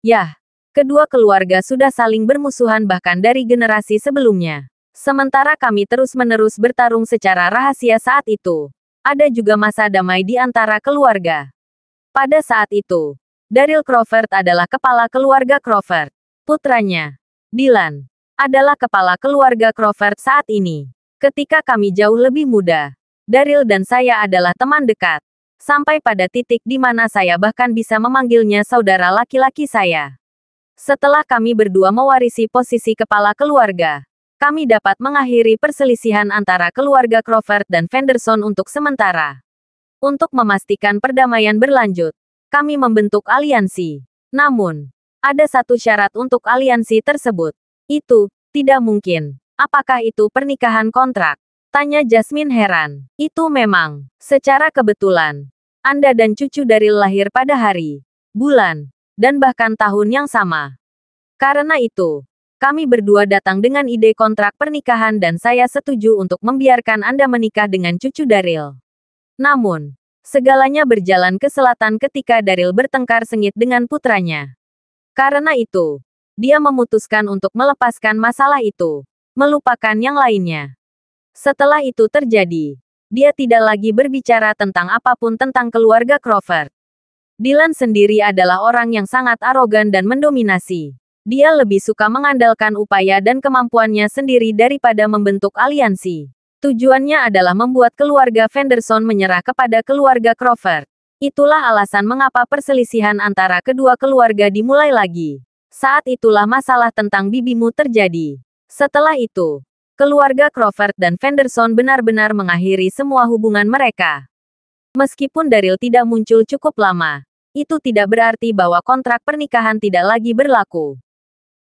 Yah, kedua keluarga sudah saling bermusuhan bahkan dari generasi sebelumnya. Sementara kami terus-menerus bertarung secara rahasia saat itu. Ada juga masa damai di antara keluarga. Pada saat itu, Daryl Crawford adalah kepala keluarga Crawford. Putranya, Dylan, adalah kepala keluarga Crawford saat ini. Ketika kami jauh lebih muda, Daryl dan saya adalah teman dekat. Sampai pada titik di mana saya bahkan bisa memanggilnya saudara laki-laki saya. Setelah kami berdua mewarisi posisi kepala keluarga, kami dapat mengakhiri perselisihan antara keluarga Crawford dan Fenderson untuk sementara. Untuk memastikan perdamaian berlanjut, kami membentuk aliansi. Namun, ada satu syarat untuk aliansi tersebut. Itu tidak mungkin. Apakah itu pernikahan kontrak? Tanya Jasmine heran. Itu memang, secara kebetulan, Anda dan cucu Daryl lahir pada hari, bulan, dan bahkan tahun yang sama. Karena itu, kami berdua datang dengan ide kontrak pernikahan dan saya setuju untuk membiarkan Anda menikah dengan cucu Daryl. Namun, segalanya berjalan ke selatan ketika Daryl bertengkar sengit dengan putranya. Karena itu, dia memutuskan untuk melepaskan masalah itu, melupakan yang lainnya. Setelah itu terjadi, dia tidak lagi berbicara tentang apapun tentang keluarga Crawford. Dylan sendiri adalah orang yang sangat arogan dan mendominasi. Dia lebih suka mengandalkan upaya dan kemampuannya sendiri daripada membentuk aliansi. Tujuannya adalah membuat keluarga Fenderson menyerah kepada keluarga Crawford. Itulah alasan mengapa perselisihan antara kedua keluarga dimulai lagi. Saat itulah masalah tentang bibimu terjadi. Setelah itu, keluarga Crawford dan Fenderson benar-benar mengakhiri semua hubungan mereka. Meskipun Daryl tidak muncul cukup lama, itu tidak berarti bahwa kontrak pernikahan tidak lagi berlaku.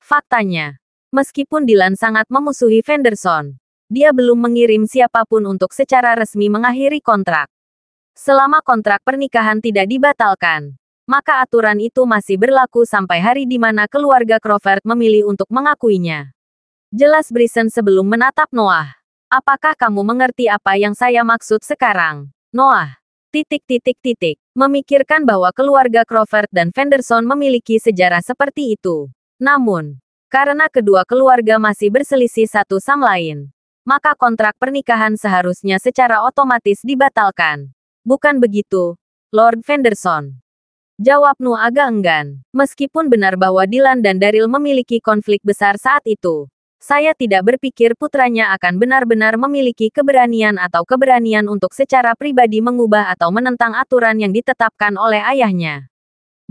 Faktanya, meskipun Dylan sangat memusuhi Fenderson, dia belum mengirim siapapun untuk secara resmi mengakhiri kontrak. Selama kontrak pernikahan tidak dibatalkan, maka aturan itu masih berlaku sampai hari di mana keluarga Crawford memilih untuk mengakuinya. Jelas Bryson sebelum menatap Noah. Apakah kamu mengerti apa yang saya maksud sekarang, Noah? Memikirkan bahwa keluarga Crawford dan Fenderson memiliki sejarah seperti itu. Namun, karena kedua keluarga masih berselisih satu sama lain, maka kontrak pernikahan seharusnya secara otomatis dibatalkan. Bukan begitu, Lord Fenderson? Jawab Noah agak enggan. Meskipun benar bahwa Dylan dan Daryl memiliki konflik besar saat itu, saya tidak berpikir putranya akan benar-benar memiliki keberanian untuk secara pribadi mengubah atau menentang aturan yang ditetapkan oleh ayahnya.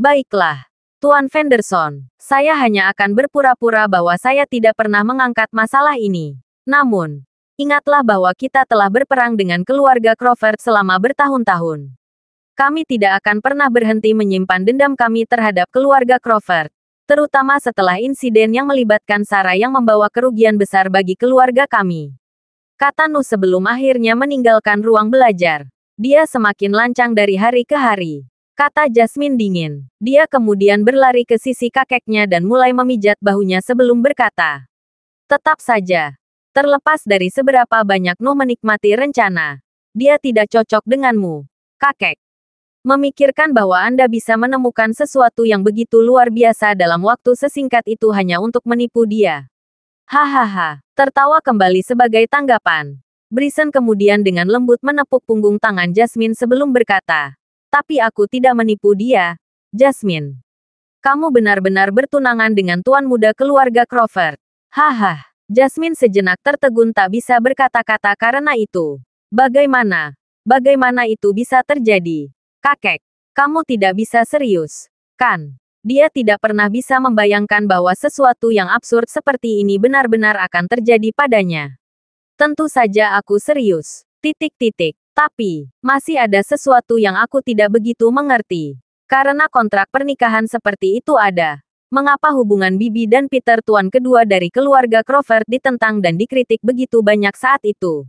Baiklah, Tuan Fenderson, saya hanya akan berpura-pura bahwa saya tidak pernah mengangkat masalah ini. Namun, ingatlah bahwa kita telah berperang dengan keluarga Crawford selama bertahun-tahun. Kami tidak akan pernah berhenti menyimpan dendam kami terhadap keluarga Crawford, terutama setelah insiden yang melibatkan Sarah yang membawa kerugian besar bagi keluarga kami. Kata Nu sebelum akhirnya meninggalkan ruang belajar. Dia semakin lancang dari hari ke hari. Kata Jasmine dingin. Dia kemudian berlari ke sisi kakeknya dan mulai memijat bahunya sebelum berkata, "Tetap saja. Terlepas dari seberapa banyak Nuh menikmati rencana, dia tidak cocok denganmu, kakek. Memikirkan bahwa Anda bisa menemukan sesuatu yang begitu luar biasa dalam waktu sesingkat itu hanya untuk menipu dia." Hahaha, tertawa kembali sebagai tanggapan. Bryson kemudian dengan lembut menepuk punggung tangan Jasmine sebelum berkata, "Tapi aku tidak menipu dia, Jasmine. Kamu benar-benar bertunangan dengan tuan muda keluarga Crawford." Haha. Jasmine sejenak tertegun tak bisa berkata-kata karena itu. Bagaimana? Bagaimana itu bisa terjadi? Kakek, kamu tidak bisa serius, kan? Dia tidak pernah bisa membayangkan bahwa sesuatu yang absurd seperti ini benar-benar akan terjadi padanya. Tentu saja aku serius. Tapi, masih ada sesuatu yang aku tidak begitu mengerti. Karena kontrak pernikahan seperti itu ada. Mengapa hubungan Bibi dan Peter tuan kedua dari keluarga Crawford ditentang dan dikritik begitu banyak saat itu?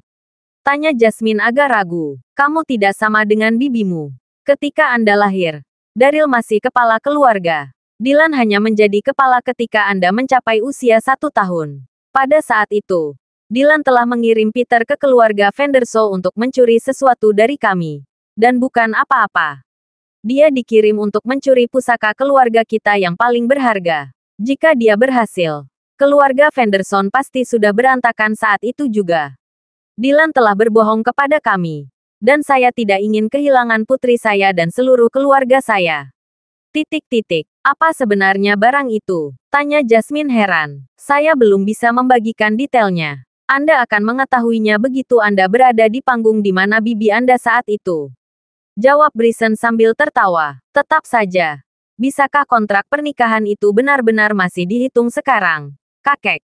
Tanya Jasmine agak ragu. Kamu tidak sama dengan bibimu. Ketika Anda lahir, Daryl masih kepala keluarga. Dylan hanya menjadi kepala ketika Anda mencapai usia 1 tahun. Pada saat itu, Dylan telah mengirim Peter ke keluarga Vandershaw untuk mencuri sesuatu dari kami. Dan bukan apa-apa. Dia dikirim untuk mencuri pusaka keluarga kita yang paling berharga. Jika dia berhasil, keluarga Vandershaw pasti sudah berantakan saat itu juga. Dylan telah berbohong kepada kami. Dan saya tidak ingin kehilangan putri saya dan seluruh keluarga saya. Apa sebenarnya barang itu? Tanya Jasmine heran. Saya belum bisa membagikan detailnya. Anda akan mengetahuinya begitu Anda berada di panggung di mana bibi Anda saat itu. Jawab Bryson sambil tertawa. Tetap saja. Bisakah kontrak pernikahan itu benar-benar masih dihitung sekarang? Kakek.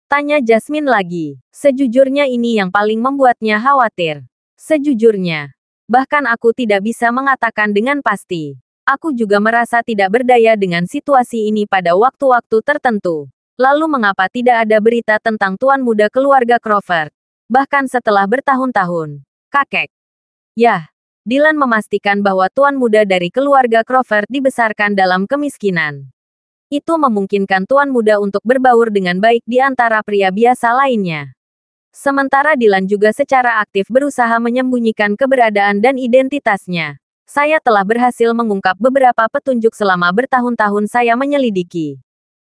Tanya Jasmine lagi. Sejujurnya ini yang paling membuatnya khawatir. Sejujurnya. Bahkan aku tidak bisa mengatakan dengan pasti. Aku juga merasa tidak berdaya dengan situasi ini pada waktu-waktu tertentu. Lalu mengapa tidak ada berita tentang tuan muda keluarga Crawford? Bahkan setelah bertahun-tahun. Kakek. Yah. Dylan memastikan bahwa tuan muda dari keluarga Crawford dibesarkan dalam kemiskinan. Itu memungkinkan tuan muda untuk berbaur dengan baik di antara pria biasa lainnya. Sementara Dylan juga secara aktif berusaha menyembunyikan keberadaan dan identitasnya. Saya telah berhasil mengungkap beberapa petunjuk selama bertahun-tahun saya menyelidiki.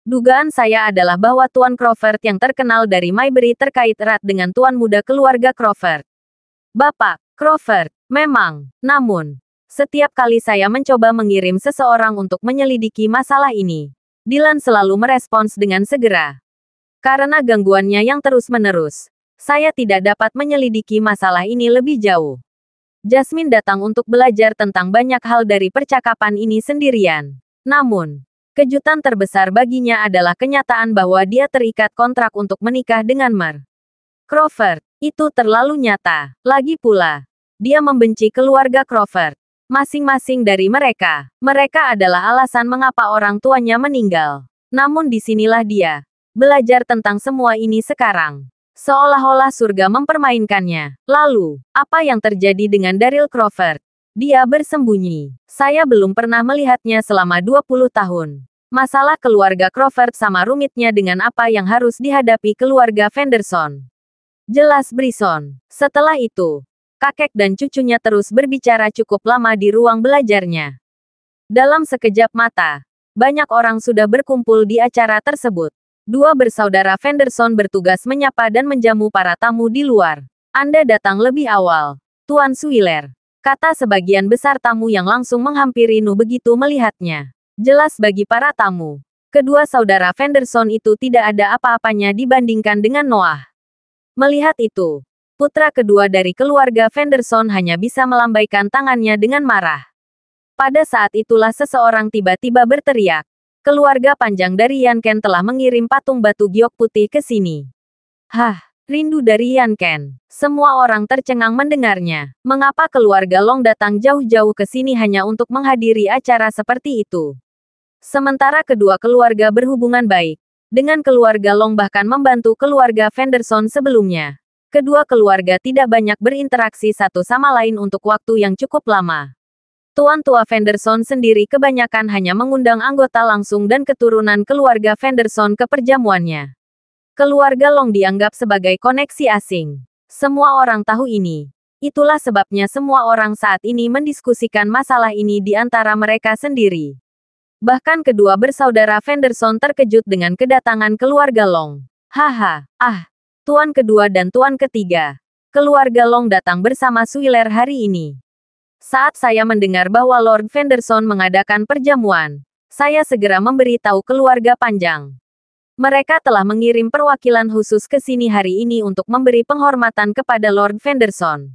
Dugaan saya adalah bahwa Tuan Crawford yang terkenal dari Maybury terkait erat dengan tuan muda keluarga Crawford. Bapak Crawford, memang. Namun, setiap kali saya mencoba mengirim seseorang untuk menyelidiki masalah ini, Dylan selalu merespons dengan segera. Karena gangguannya yang terus-menerus, saya tidak dapat menyelidiki masalah ini lebih jauh. Jasmine datang untuk belajar tentang banyak hal dari percakapan ini sendirian. Namun, kejutan terbesar baginya adalah kenyataan bahwa dia terikat kontrak untuk menikah dengan Mer. Crawford. Itu terlalu nyata. Lagi pula, dia membenci keluarga Crawford. Masing-masing dari mereka adalah alasan mengapa orang tuanya meninggal. Namun disinilah dia, belajar tentang semua ini sekarang. Seolah-olah surga mempermainkannya. Lalu, apa yang terjadi dengan Daryl Crawford? Dia bersembunyi. Saya belum pernah melihatnya selama 20 tahun. Masalah keluarga Crawford sama rumitnya dengan apa yang harus dihadapi keluarga Vandershaw. Jelas Bryson. Setelah itu, kakek dan cucunya terus berbicara cukup lama di ruang belajarnya. Dalam sekejap mata, banyak orang sudah berkumpul di acara tersebut. Dua bersaudara Vandershaw bertugas menyapa dan menjamu para tamu di luar. Anda datang lebih awal, Tuan Swiler, kata sebagian besar tamu yang langsung menghampiri Nu begitu melihatnya. Jelas bagi para tamu, kedua saudara Vandershaw itu tidak ada apa-apanya dibandingkan dengan Noah. Melihat itu, putra kedua dari keluarga Vandershaw hanya bisa melambaikan tangannya dengan marah. Pada saat itulah seseorang tiba-tiba berteriak. Keluarga panjang dari Yanken telah mengirim patung batu giok putih ke sini. Hah, rindu dari Yanken. Semua orang tercengang mendengarnya. Mengapa keluarga Long datang jauh-jauh ke sini hanya untuk menghadiri acara seperti itu? Sementara kedua keluarga berhubungan baik. Dengan keluarga Long bahkan membantu keluarga Vandershaw sebelumnya. Kedua keluarga tidak banyak berinteraksi satu sama lain untuk waktu yang cukup lama. Tuan tua Vandershaw sendiri kebanyakan hanya mengundang anggota langsung dan keturunan keluarga Vandershaw ke perjamuannya. Keluarga Long dianggap sebagai koneksi asing. Semua orang tahu ini. Itulah sebabnya semua orang saat ini mendiskusikan masalah ini di antara mereka sendiri. Bahkan kedua bersaudara Vandershaw terkejut dengan kedatangan keluarga Long. Haha, tuan kedua dan tuan ketiga. Keluarga Long datang bersama Swiler hari ini. Saat saya mendengar bahwa Lord Vandershaw mengadakan perjamuan, saya segera memberitahu keluarga panjang. Mereka telah mengirim perwakilan khusus ke sini hari ini untuk memberi penghormatan kepada Lord Vandershaw.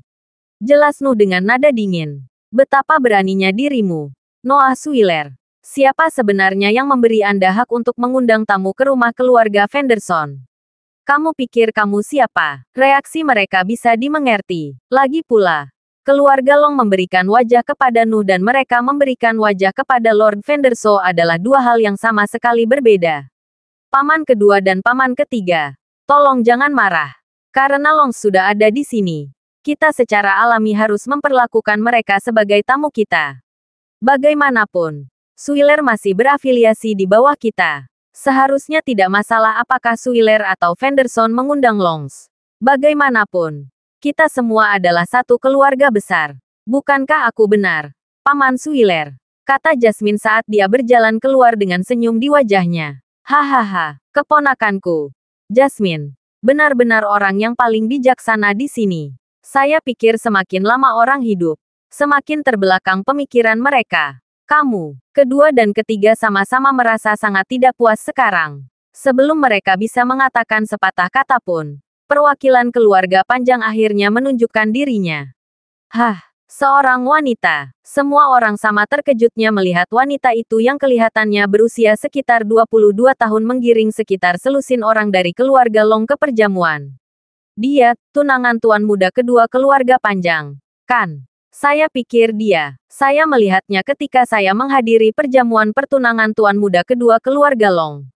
Jelas Nu dengan nada dingin. Betapa beraninya dirimu, Noah Swiler. Siapa sebenarnya yang memberi Anda hak untuk mengundang tamu ke rumah keluarga Vandershaw? Kamu pikir kamu siapa? Reaksi mereka bisa dimengerti. Lagi pula, Keluarga Long memberikan wajah kepada Nuh dan mereka memberikan wajah kepada Lord Venderso adalah dua hal yang sama sekali berbeda. Paman kedua dan paman ketiga. Tolong jangan marah. Karena Long sudah ada di sini. Kita secara alami harus memperlakukan mereka sebagai tamu kita. Bagaimanapun, Suiler masih berafiliasi di bawah kita. Seharusnya tidak masalah apakah Suiler atau Venderson mengundang Longs. Bagaimanapun, kita semua adalah satu keluarga besar. Bukankah aku benar, Paman Suiler? Kata Jasmine saat dia berjalan keluar dengan senyum di wajahnya. Hahaha, keponakanku. Jasmine, benar-benar orang yang paling bijaksana di sini. Saya pikir semakin lama orang hidup, semakin terbelakang pemikiran mereka. Kamu, kedua dan ketiga sama-sama merasa sangat tidak puas sekarang. Sebelum mereka bisa mengatakan sepatah kata pun, perwakilan keluarga panjang akhirnya menunjukkan dirinya. Hah, seorang wanita. Semua orang sama terkejutnya melihat wanita itu yang kelihatannya berusia sekitar 22 tahun menggiring sekitar selusin orang dari keluarga Long ke perjamuan. Dia, tunangan tuan muda kedua keluarga panjang. Kan? Saya pikir dia. Saya melihatnya ketika saya menghadiri perjamuan pertunangan tuan muda kedua keluarga Long.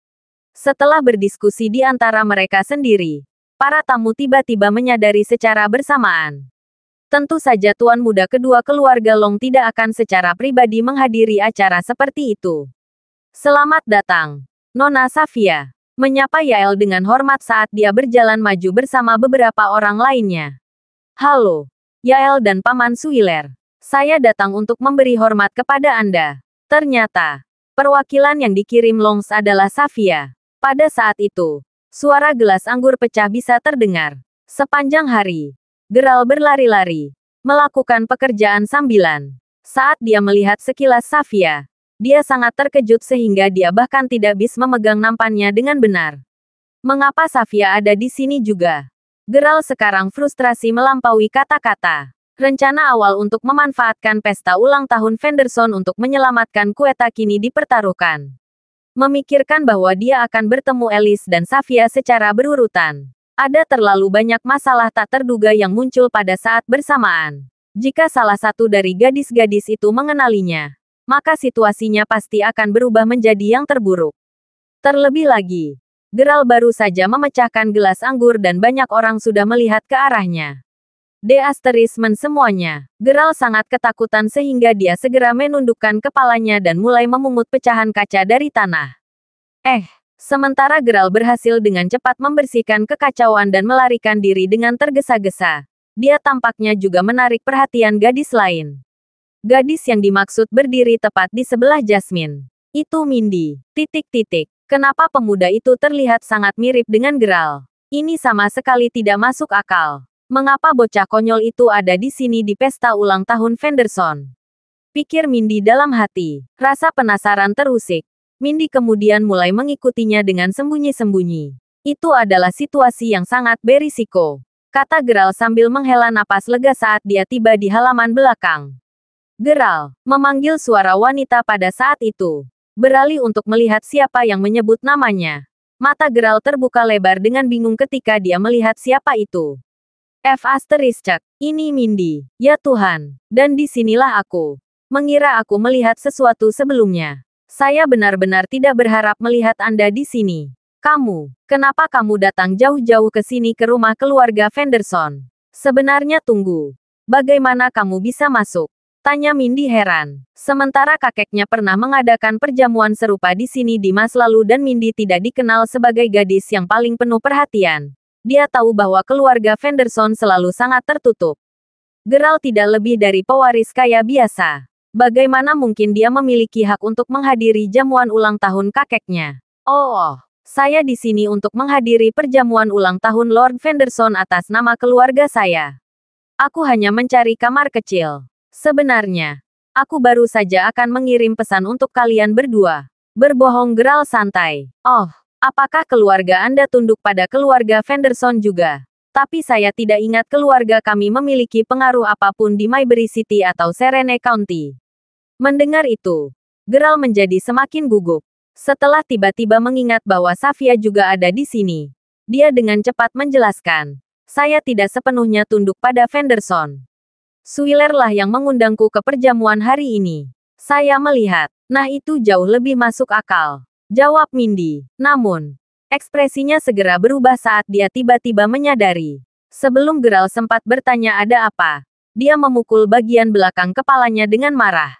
Setelah berdiskusi di antara mereka sendiri, para tamu tiba-tiba menyadari secara bersamaan. Tentu saja tuan muda kedua keluarga Long tidak akan secara pribadi menghadiri acara seperti itu. Selamat datang, Nona Safia. Menyapa Yael dengan hormat saat dia berjalan maju bersama beberapa orang lainnya. Halo, Yael dan Paman Suiler. Saya datang untuk memberi hormat kepada Anda. Ternyata, perwakilan yang dikirim Longs adalah Safia. Pada saat itu, suara gelas anggur pecah bisa terdengar. Sepanjang hari, Geralt berlari-lari, melakukan pekerjaan sambilan. Saat dia melihat sekilas Safia, dia sangat terkejut sehingga dia bahkan tidak bisa memegang nampannya dengan benar. Mengapa Safia ada di sini juga? Geralt sekarang frustrasi melampaui kata-kata. Rencana awal untuk memanfaatkan pesta ulang tahun Venderson untuk menyelamatkan Quetta kini dipertaruhkan. Memikirkan bahwa dia akan bertemu Alice dan Safia secara berurutan. Ada terlalu banyak masalah tak terduga yang muncul pada saat bersamaan. Jika salah satu dari gadis-gadis itu mengenalinya, maka situasinya pasti akan berubah menjadi yang terburuk. Terlebih lagi, Geralt baru saja memecahkan gelas anggur dan banyak orang sudah melihat ke arahnya. Semuanya. Geralt sangat ketakutan sehingga dia segera menundukkan kepalanya dan mulai memungut pecahan kaca dari tanah. Sementara Geralt berhasil dengan cepat membersihkan kekacauan dan melarikan diri dengan tergesa-gesa, dia tampaknya juga menarik perhatian gadis lain. Gadis yang dimaksud berdiri tepat di sebelah Jasmine. Itu Mindy. Kenapa pemuda itu terlihat sangat mirip dengan Geralt? Ini sama sekali tidak masuk akal. Mengapa bocah konyol itu ada di sini di pesta ulang tahun Venderson? Pikir Mindy dalam hati. Rasa penasaran terusik. Mindy kemudian mulai mengikutinya dengan sembunyi-sembunyi. Itu adalah situasi yang sangat berisiko, kata Geralt sambil menghela napas lega saat dia tiba di halaman belakang. Geralt memanggil suara wanita pada saat itu. Beralih untuk melihat siapa yang menyebut namanya. Mata Geralt terbuka lebar dengan bingung ketika dia melihat siapa itu. Ini Mindy. Ya Tuhan, dan disinilah aku. Mengira aku melihat sesuatu sebelumnya. Saya benar-benar tidak berharap melihat Anda di sini. Kenapa kamu datang jauh-jauh ke sini ke rumah keluarga Venderson? Sebenarnya tunggu. Bagaimana kamu bisa masuk? Tanya Mindy heran. Sementara kakeknya pernah mengadakan perjamuan serupa di sini di masa lalu dan Mindy tidak dikenal sebagai gadis yang paling penuh perhatian. Dia tahu bahwa keluarga Venderson selalu sangat tertutup. Geralt tidak lebih dari pewaris kaya biasa. Bagaimana mungkin dia memiliki hak untuk menghadiri jamuan ulang tahun kakeknya? Saya di sini untuk menghadiri perjamuan ulang tahun Lord Venderson atas nama keluarga saya. Aku hanya mencari kamar kecil. Sebenarnya, aku baru saja akan mengirim pesan untuk kalian berdua. Berbohong Geralt santai. Apakah keluarga Anda tunduk pada keluarga Venderson juga? Tapi saya tidak ingat keluarga kami memiliki pengaruh apapun di Maybury City atau Serene County. Mendengar itu, Geralt menjadi semakin gugup. Setelah tiba-tiba mengingat bahwa Safia juga ada di sini, dia dengan cepat menjelaskan, saya tidak sepenuhnya tunduk pada Venderson. Suiler lah yang mengundangku ke perjamuan hari ini. Saya melihat, nah itu jauh lebih masuk akal. Jawab Mindy. Namun, ekspresinya segera berubah saat dia tiba-tiba menyadari. Sebelum Geralt sempat bertanya ada apa, dia memukul bagian belakang kepalanya dengan marah.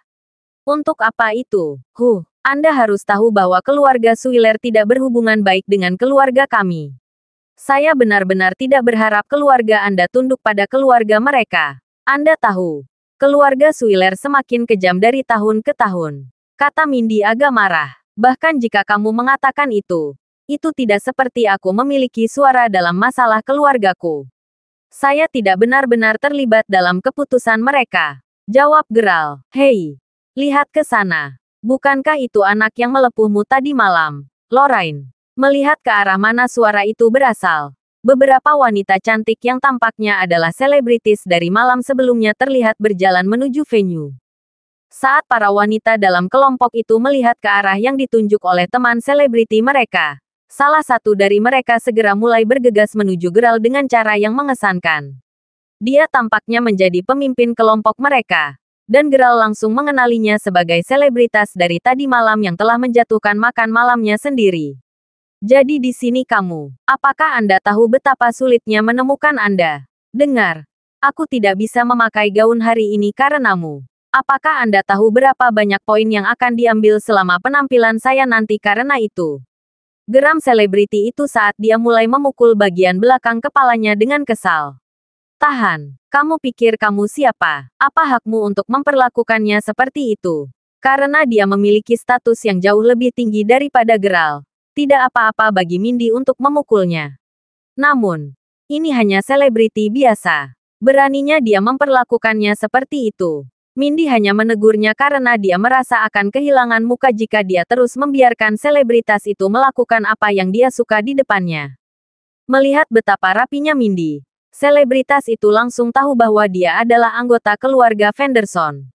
Untuk apa itu? Anda harus tahu bahwa keluarga Suiler tidak berhubungan baik dengan keluarga kami. Saya benar-benar tidak berharap keluarga Anda tunduk pada keluarga mereka. Anda tahu, keluarga Suiler semakin kejam dari tahun ke tahun. Kata Mindy agak marah. Bahkan jika kamu mengatakan itu tidak seperti aku memiliki suara dalam masalah keluargaku. Saya tidak benar-benar terlibat dalam keputusan mereka. Jawab Geralt. Hei, lihat ke sana. Bukankah itu anak yang melepuhmu tadi malam? Lorraine melihat ke arah mana suara itu berasal. Beberapa wanita cantik yang tampaknya adalah selebritis dari malam sebelumnya terlihat berjalan menuju venue. Saat para wanita dalam kelompok itu melihat ke arah yang ditunjuk oleh teman selebriti mereka, salah satu dari mereka segera mulai bergegas menuju Geralt dengan cara yang mengesankan. Dia tampaknya menjadi pemimpin kelompok mereka, dan Geralt langsung mengenalinya sebagai selebritas dari tadi malam yang telah menjatuhkan makan malamnya sendiri. Jadi di sini kamu. Apakah Anda tahu betapa sulitnya menemukan Anda? Dengar, aku tidak bisa memakai gaun hari ini karenamu. Apakah Anda tahu berapa banyak poin yang akan diambil selama penampilan saya nanti karena itu? Geram selebriti itu saat dia mulai memukul bagian belakang kepalanya dengan kesal. Tahan, kamu pikir kamu siapa? Apa hakmu untuk memperlakukannya seperti itu? Karena dia memiliki status yang jauh lebih tinggi daripada Geralt. Tidak apa-apa bagi Mindy untuk memukulnya. Namun, ini hanya selebriti biasa. Beraninya dia memperlakukannya seperti itu. Mindy hanya menegurnya karena dia merasa akan kehilangan muka jika dia terus membiarkan selebritas itu melakukan apa yang dia suka di depannya. Melihat betapa rapinya Mindy, selebritas itu langsung tahu bahwa dia adalah anggota keluarga Fenderson.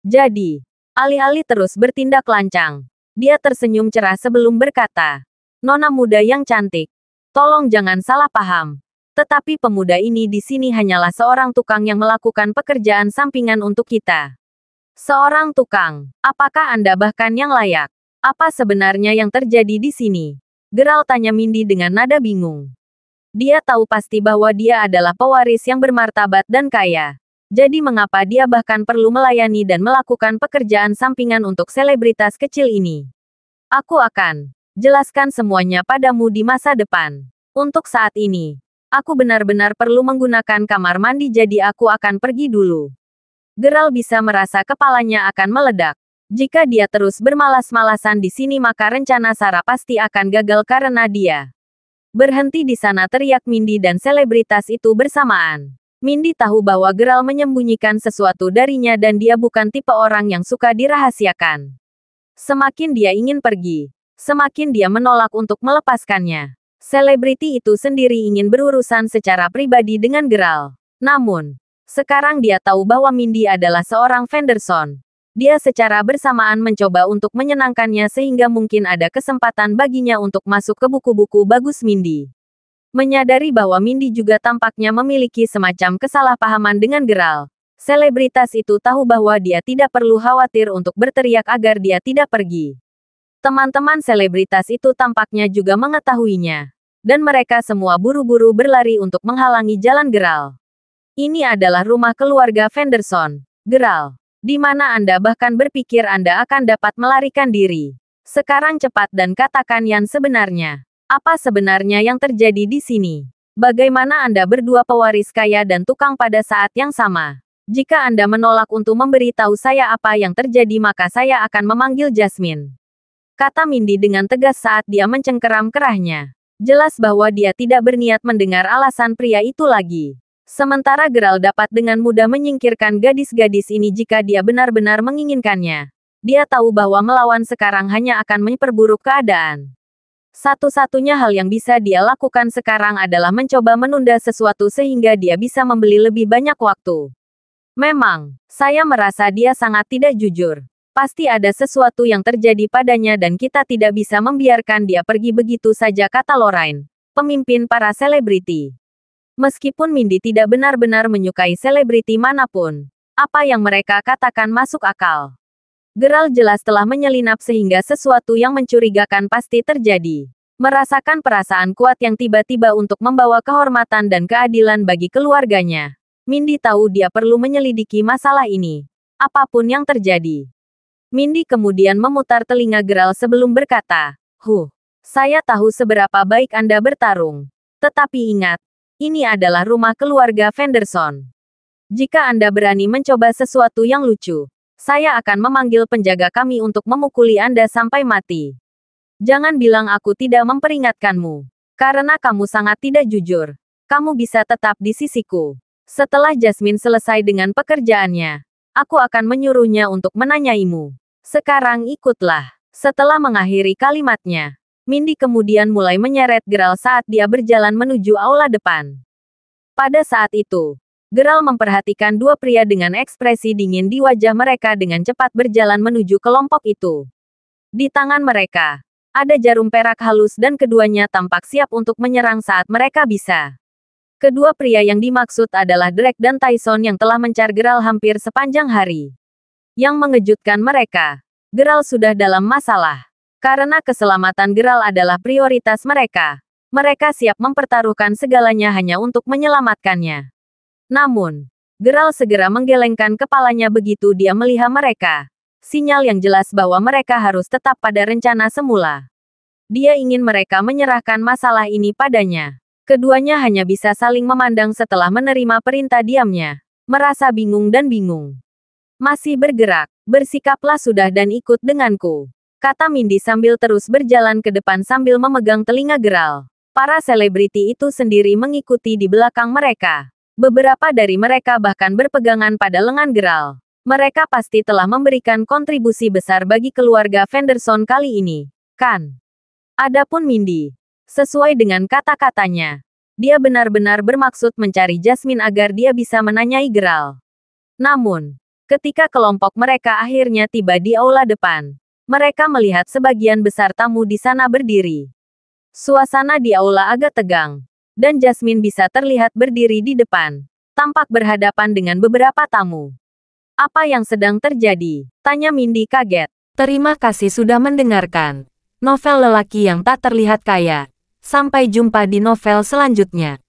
Jadi, alih-alih terus bertindak lancang, dia tersenyum cerah sebelum berkata, "Nona muda yang cantik, tolong jangan salah paham. Tetapi pemuda ini di sini hanyalah seorang tukang yang melakukan pekerjaan sampingan untuk kita." Seorang tukang, apakah Anda bahkan yang layak? Apa sebenarnya yang terjadi di sini? Geralt tanya Mindy dengan nada bingung. Dia tahu pasti bahwa dia adalah pewaris yang bermartabat dan kaya. Jadi mengapa dia bahkan perlu melayani dan melakukan pekerjaan sampingan untuk selebritas kecil ini? Aku akan jelaskan semuanya padamu di masa depan. Untuk saat ini, aku benar-benar perlu menggunakan kamar mandi jadi aku akan pergi dulu. Geralt bisa merasa kepalanya akan meledak. Jika dia terus bermalas-malasan di sini maka rencana Sarah pasti akan gagal karena dia. Berhenti di sana, teriak Mindy dan selebritas itu bersamaan. Mindy tahu bahwa Geralt menyembunyikan sesuatu darinya dan dia bukan tipe orang yang suka dirahasiakan. Semakin dia ingin pergi, semakin dia menolak untuk melepaskannya. Selebriti itu sendiri ingin berurusan secara pribadi dengan Geralt. Namun, sekarang dia tahu bahwa Mindy adalah seorang Fenderson. Dia secara bersamaan mencoba untuk menyenangkannya sehingga mungkin ada kesempatan baginya untuk masuk ke buku-buku bagus Mindy. Menyadari bahwa Mindy juga tampaknya memiliki semacam kesalahpahaman dengan Geralt, selebritas itu tahu bahwa dia tidak perlu khawatir untuk berteriak agar dia tidak pergi. Teman-teman selebritas itu tampaknya juga mengetahuinya, dan mereka semua buru-buru berlari untuk menghalangi jalan Geralt. Ini adalah rumah keluarga Fenderson. Geralt, di mana Anda bahkan berpikir Anda akan dapat melarikan diri? Sekarang cepat dan katakan yang sebenarnya. Apa sebenarnya yang terjadi di sini? Bagaimana Anda berdua pewaris kaya dan tukang pada saat yang sama? Jika Anda menolak untuk memberitahu saya apa yang terjadi maka saya akan memanggil Jasmine. Kata Mindy dengan tegas saat dia mencengkeram kerahnya. Jelas bahwa dia tidak berniat mendengar alasan pria itu lagi. Sementara Geralt dapat dengan mudah menyingkirkan gadis-gadis ini jika dia benar-benar menginginkannya. Dia tahu bahwa melawan sekarang hanya akan memperburuk keadaan. Satu-satunya hal yang bisa dia lakukan sekarang adalah mencoba menunda sesuatu sehingga dia bisa membeli lebih banyak waktu. Memang, saya merasa dia sangat tidak jujur. Pasti ada sesuatu yang terjadi padanya dan kita tidak bisa membiarkan dia pergi begitu saja, kata Lorraine, pemimpin para selebriti. Meskipun Mindy tidak benar-benar menyukai selebriti manapun, apa yang mereka katakan masuk akal. Gerald jelas telah menyelinap sehingga sesuatu yang mencurigakan pasti terjadi. Merasakan perasaan kuat yang tiba-tiba untuk membawa kehormatan dan keadilan bagi keluarganya. Mindy tahu dia perlu menyelidiki masalah ini. Apapun yang terjadi. Mindy kemudian memutar telinga Gerald sebelum berkata, saya tahu seberapa baik Anda bertarung. Tetapi ingat, ini adalah rumah keluarga Fenderson. Jika Anda berani mencoba sesuatu yang lucu, saya akan memanggil penjaga kami untuk memukuli Anda sampai mati. Jangan bilang aku tidak memperingatkanmu. Karena kamu sangat tidak jujur. Kamu bisa tetap di sisiku. Setelah Jasmine selesai dengan pekerjaannya, aku akan menyuruhnya untuk menanyaimu. Sekarang ikutlah. Setelah mengakhiri kalimatnya, Mindy kemudian mulai menyeret Gerald saat dia berjalan menuju aula depan. Pada saat itu, Gerald memperhatikan dua pria dengan ekspresi dingin di wajah mereka dengan cepat berjalan menuju kelompok itu. Di tangan mereka, ada jarum perak halus dan keduanya tampak siap untuk menyerang saat mereka bisa. Kedua pria yang dimaksud adalah Drake dan Tyson yang telah mencar Gerald hampir sepanjang hari. Yang mengejutkan mereka, Gerald sudah dalam masalah. Karena keselamatan Gerald adalah prioritas mereka. Mereka siap mempertaruhkan segalanya hanya untuk menyelamatkannya. Namun, Gerald segera menggelengkan kepalanya begitu dia melihat mereka. Sinyal yang jelas bahwa mereka harus tetap pada rencana semula. Dia ingin mereka menyerahkan masalah ini padanya. Keduanya hanya bisa saling memandang setelah menerima perintah diamnya. Merasa bingung dan bingung. Masih bergerak, bersikaplah sudah dan ikut denganku. Kata Mindy sambil terus berjalan ke depan sambil memegang telinga Gerald. Para selebriti itu sendiri mengikuti di belakang mereka. Beberapa dari mereka bahkan berpegangan pada lengan Gerald. Mereka pasti telah memberikan kontribusi besar bagi keluarga Fenderson kali ini, kan? Adapun Mindy, sesuai dengan kata-katanya, dia benar-benar bermaksud mencari Jasmine agar dia bisa menanyai Gerald. Namun, ketika kelompok mereka akhirnya tiba di aula depan, mereka melihat sebagian besar tamu di sana berdiri. Suasana di aula agak tegang, dan Jasmine bisa terlihat berdiri di depan, tampak berhadapan dengan beberapa tamu. Apa yang sedang terjadi? Tanya Mindy kaget. Terima kasih sudah mendengarkan novel lelaki yang tak terlihat kaya. Sampai jumpa di novel selanjutnya.